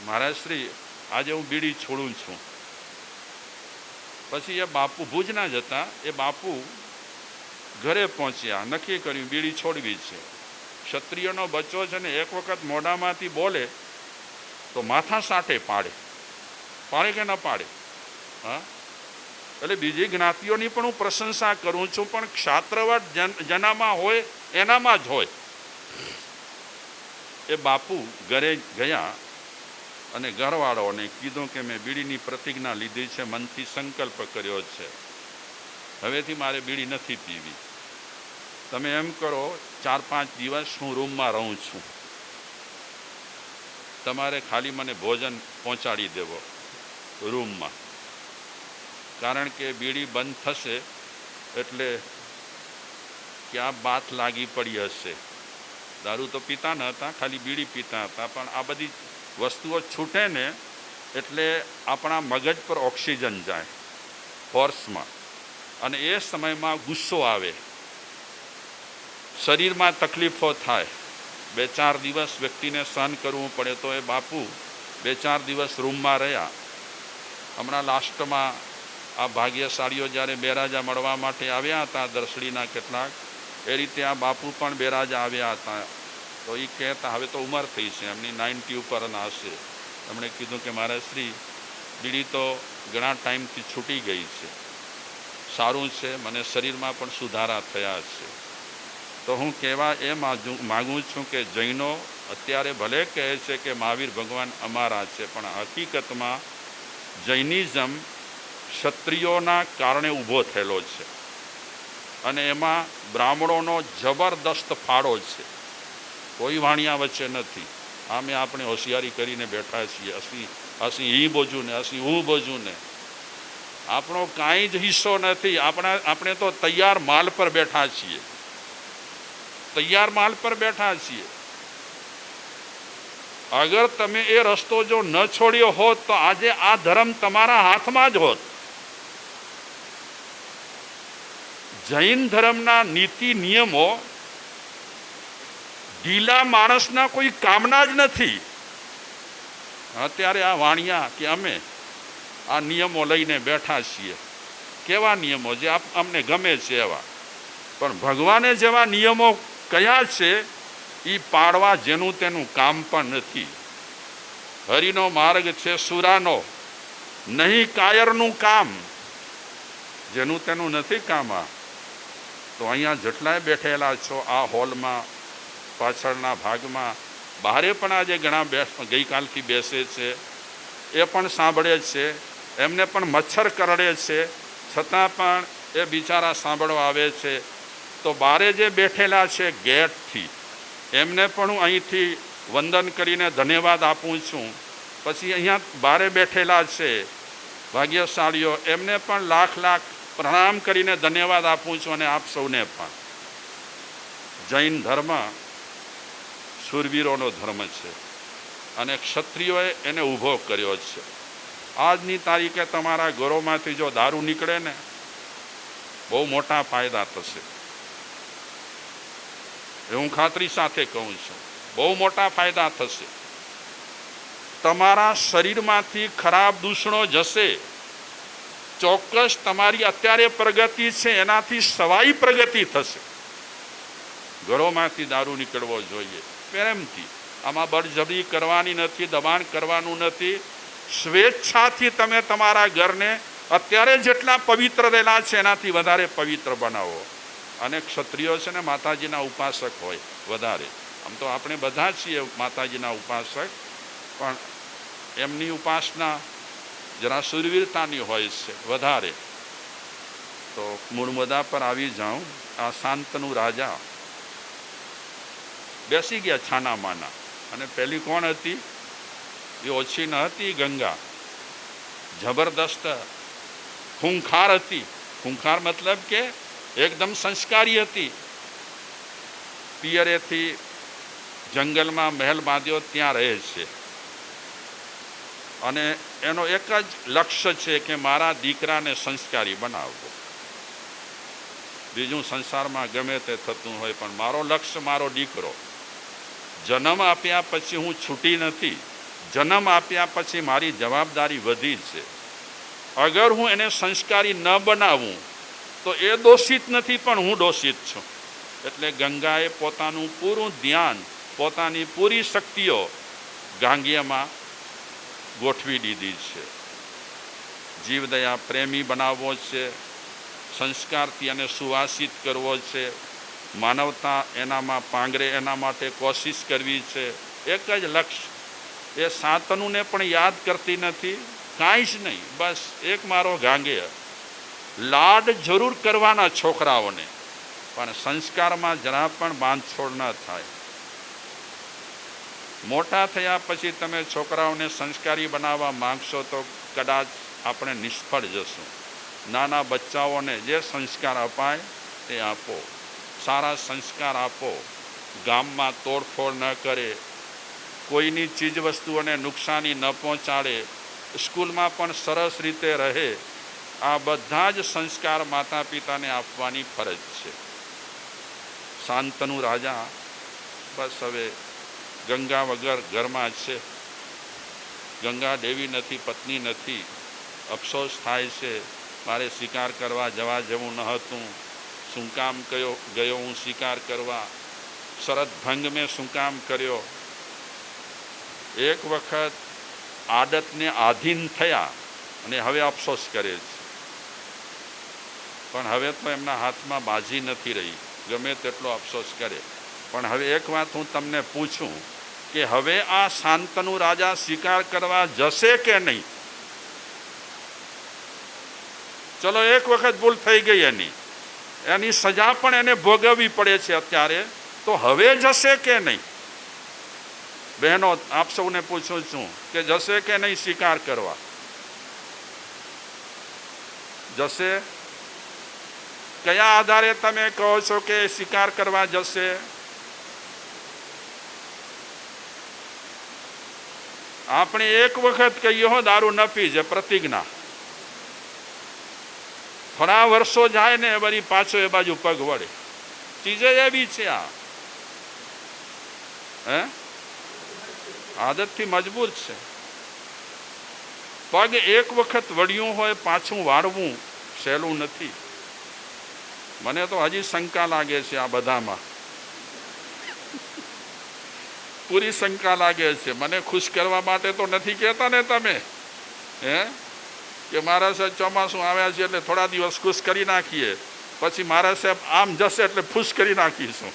મહારાજ શ્રી, આજે હું બીડી છોડું છું. પછી એ બાપુ ભુજના જ હતા, એ બાપુ ઘરે પહોંચ્યા, નક્કી કર્યું બીડી છોડવી છે. ક્ષત્રિયનો બચ્ચો છે ને એક વખત મોઢામાંથી બોલે તો માથા સાટે પાડે કે ન પાડે? હા, એટલે બીજી જ્ઞાતિઓની પણ હું પ્રશંસા કરું છું, પણ ક્ષાત્રવટ જેનામાં હોય એનામાં જ હોય. એ બાપુ ઘરે ગયા અને ઘરવાળાઓને કીધું કે મેં બીડીની પ્રતિજ્ઞા લીધી છે, મનથી સંકલ્પ કર્યો છે, હવેથી મારે બીડી નથી પીવી. તમે એમ કરો 4-5 દિવસ હું રૂમમાં રહું છું, તમારે ખાલી મને ભોજન પહોંચાડી દેવો રૂમમાં. કારણ કે બીડી બંધ થશે એટલે ક્યાં બાથ લાગી પડી હશે. દારૂ તો પીતા ન હતા, ખાલી બીડી પીતા હતા, પણ આ બધી વસ્તુઓ છૂટે ને એટલે આપણા મગજ પર ઓક્સિજન જાય ફોર્સમાં, અને એ સમયમાં ગુસ્સો આવે, શરીરમાં તકલીફો થાય. 2-4 દિવસ વ્યક્તિને સહન કરવું પડે. તો એ બાપુ 2-4 દિવસ રૂમમાં રહ્યા. હમણાં લાસ્ટમાં આ ભાગ્યશાળીઓ જ્યારે બેરાજા મળવા માટે આવ્યા હતા, દર્શડીના કેટલાક, એ રીતે આ બાપુ પણ બેરાજા આવ્યા હતા. તો એ કહેતા હવે તો ઉંમર થઈ છે એમની, 90 ઉપરના હશે. એમણે કીધું કે મહારાજ શ્રી, બીડી તો ઘણા ટાઈમથી છૂટી ગઈ છે, સારું છે, મને શરીરમાં પણ સુધારા થયા છે. તો હું કહેવા એ માગું છું કે જૈનો અત્યારે ભલે કહે છે કે મહાવીર ભગવાન અમારા છે, પણ હકીકતમાં જૈનિઝમ ક્ષત્રિયોના કારણે ઊભો થયેલો છે, અને એમાં બ્રાહ્મણોનો જબરદસ્ત ફાળો છે. કોઈ વાણિયા વચ્ચે નથી. આમે આપણે હોશિયારી કરીને બેઠા છીએ, ਅਸੀਂ ઈ બોજું ને ਅਸੀਂ હું બોજું ને, આપણો કાંઈ જ હિસ્સો નથી. આપણે તો તૈયાર માલ પર બેઠા છીએ, તૈયાર માલ પર બેઠા છીએ. અગર તમે એ રસ્તો જો ન છોડ્યો હોત તો આજે આ ધર્મ તમારા હાથમાં જ હોત. જૈન ધર્મના નીતિ નિયમો ઢીલા માણસના કોઈ કામના જ નથી. અત્યારે આ વાણિયા કે અમે આ નિયમો લઈને બેઠા છીએ, કેવા નિયમો? જે અમને ગમે છે એવા. પણ ભગવાને જેવા નિયમો કયા છે એ પાડવા જેનું તેનું કામ પણ નથી. હરિનો માર્ગ છે સુરાનો, નહીં કાયરનું કામ. જેનું તેનું નથી કામ. તો અહીંયા જેટલાય બેઠેલા છો આ હોલમાં, પાછળના ભાગમાં, બહારે પણ આજે ઘણા ગઈકાલથી બેસે છે, એ પણ સાંભળે છે. એમને પણ મચ્છર કરડે છે, છતાં પણ એ બિચારા સાંભળવા આવે છે. તો બારે જે બેઠેલા છે ગેટથી, એમને પણ હું અહીંથી વંદન કરીને ધન્યવાદ આપું છું. પછી અહીંયા બારે બેઠેલા છે ભાગ્યશાળીઓ, એમને પણ લાખ લાખ પ્રણામ કરીને ધન્યવાદ આપું છું, અને આપ સૌને પણ. જૈન ધર્મ શૂરવીરોનો ધર્મ છે, અને ક્ષત્રિયોએ એને ઊભો કર્યો છે. આજની તારીખે તમારા ઘરોમાંથી જો દારૂ નીકળે ને, બહુ મોટા ફાયદા થશે. એ હું ખાતરી સાથે કહું છું, બહુ મોટા ફાયદા થશે. તમારા શરીરમાંથી ખરાબ દૂષણો જશે. ચોક્કસ તમારી અત્યારે પ્રગતિ છે એનાથી સવાઈ પ્રગતિ થશે. ઘરોમાંથી દારૂ નીકળવો જોઈએ પ્રેમથી. આમાં બળજબરી કરવાની નથી, દબાણ કરવાનું નથી. સ્વેચ્છાથી તમે તમારા ઘરને અત્યારે જેટલા પવિત્ર રહેલા છે એનાથી વધારે પવિત્ર બનાવો. અને ક્ષત્રિયો છે ને માતાજીના ઉપાસક હોય વધારે. આમ તો આપણે બધા છીએ માતાજીના ઉપાસક, પણ એમની ઉપાસના જરા શૂરવીરતાની હોય છે વધારે. તો મૂળ મુદ્દા પર આવી જાઉં. આ શાંતનુ રાજા બેસી ગયા છાના માના. અને પહેલી કોણ હતી? એ ઓછી ન હતી, ગંગા. જબરદસ્ત ખૂંખાર હતી. ખૂંખાર મતલબ કે એકદમ સંસ્કારી હતી. પિયરેથી જંગલમાં મહેલ બાંધ્યો, ત્યાં રહે છે. અને એનો એક જ લક્ષ્ય છે કે મારા દીકરાને સંસ્કારી બનાવવો. બીજું સંસારમાં ગમે તે થતું હોય, પણ મારો લક્ષ્ય મારો દીકરો. જન્મ આપ્યા પછી હું છૂટી નથી. જન્મ આપ્યા પછી મારી જવાબદારી વધી છે. અગર હું એને સંસ્કારી ન બનાવું તો એ દોષિત નથી, પણ હું દોષિત છું. એટલે ગંગાએ પોતાનું પૂરું ધ્યાન, પોતાની પૂરી શક્તિઓ ગાંગેયમાં ગોઠવી દીધી છે. જીવદયા પ્રેમી બનાવવો છે, સંસ્કારથી એને સુવાસિત કરવો છે, માનવતા એનામાં પાંગરે એના માટે કોશિશ કરવી છે. એક જ લક્ષ્ય. એ શાંતનુને પણ યાદ કરતી નથી, કાંઈ જ નહીં. બસ એક મારો ગાંગેય. લાડ જરૂર કરવાના છોકરાઓને, પણ સંસ્કારમાં જરા પણ બાંધછોડ ન થાય. મોટા થયા પછી તમે છોકરાઓને સંસ્કારી બનાવવા માંગશો તો કદાચ આપણે નિષ્ફળ જશું. નાના બચ્ચાઓને જે સંસ્કાર અપાય તે આપો. સારા સંસ્કાર આપો. ગામમાં તોડફોડ ન કરે, કોઈની ચીજ વસ્તુઓને નુકસાની ન પહોંચાડે, સ્કૂલમાં પણ સરસ રીતે રહે. આ બધા જ સંસ્કાર માતા પિતાને આપવાની ફરજ છે. શાંતનુ રાજા બસ હવે ગંગા વગર ઘરમાં છે. ગંગા દેવી નથી, પત્ની નથી. અફસોસ થાય છે, મારે શિકાર કરવા જવા જેવું ન હતું. શું કામ ગયો હું શિકાર કરવા? શરત ભંગ મેં શું કામ કર્યો? એક વખત આદતને આધીન થયા અને હવે અફસોસ કરે છે. પણ હવે તો એમના હાથમાં બાજી નથી રહી, ગમે તેટલો અફસોસ કરે. પણ હવે એક વાત હું તમને પૂછું કે હવે આ શાંતનુ રાજા શિકાર કરવા જશે કે નહીં? ચલો એક વખત ભૂલ થઈ ગઈ, એની સજા પણ એને ભોગવવી પડે છે અત્યારે, તો હવે જશે કે નહીં? બહેનો, આપ સૌને પૂછું છું કે જશે કે નહીં શિકાર કરવા? જશે? કયા આધારે તમે કહો છો કે શિકાર કરવા જશે? આપણે એક વખત કહીએ હો દારૂ ન પીજે, પ્રતિજ્ઞા. થોડા વર્ષો જાય ને વળી પાછો એ બાજુ પગ વળે. ચીજે એવી છે આ. આદતથી મજબૂર છે. પગ એક વખત વળ્યું હોય પાછું વાળવું સહેલું નથી. મને તો હજી શંકા લાગે છે આ બધામાં, પૂરી શંકા લાગે છે. મને ખુશ કરવા માટે તો નથી કહેતા ને તમે, કે મારા સાહેબ ચોમાસું આવ્યા છે એટલે થોડા દિવસ ખુશ કરી નાખીએ, પછી મારા સાહેબ આમ જશે એટલે ખુશ કરી નાખીશું.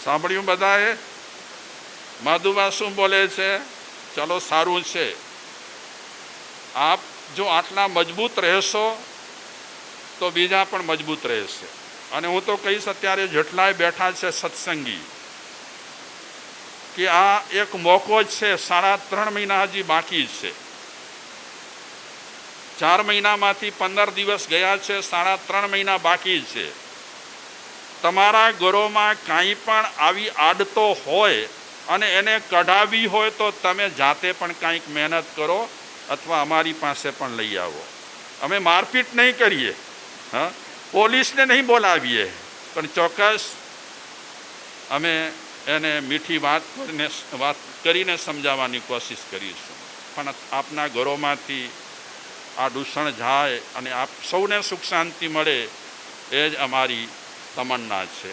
સાંભળ્યું બધાએ? માધુબા શું બોલે છે? ચલો સારું છે. આપ જો આટલા મજબૂત રહેશો તો બીજા પણ મજબૂત રહેશે. અને હું તો કહીશ અત્યારે જેટલાય બેઠા છે સત્સંગી, કે આ એક મોકો જ છે, 3.5 મહિના હજી બાકી જ છે. 4 મહિનામાંથી 15 દિવસ ગયા છે, 3.5 મહિના બાકી છે. તમારા ઘરોમાં કાંઈ પણ આવી આડતો હોય અને એને કઢાવી હોય તો તમે જાતે પણ કાંઈક મહેનત કરો અથવા અમારી પાસે પણ લઈ આવો. અમે મારપીટ નહીં કરીએ, હા, પોલીસને નહીં બોલાવીએ, પણ ચોક્કસ અમે એને મીઠી વાત કરીને સમજાવવાની કોશિશ કરીશું. પણ આપના ઘરોમાંથી આ દૂષણ જાય અને આપ સૌને સુખ શાંતિ મળે એ જ અમારી તમન્ના છે.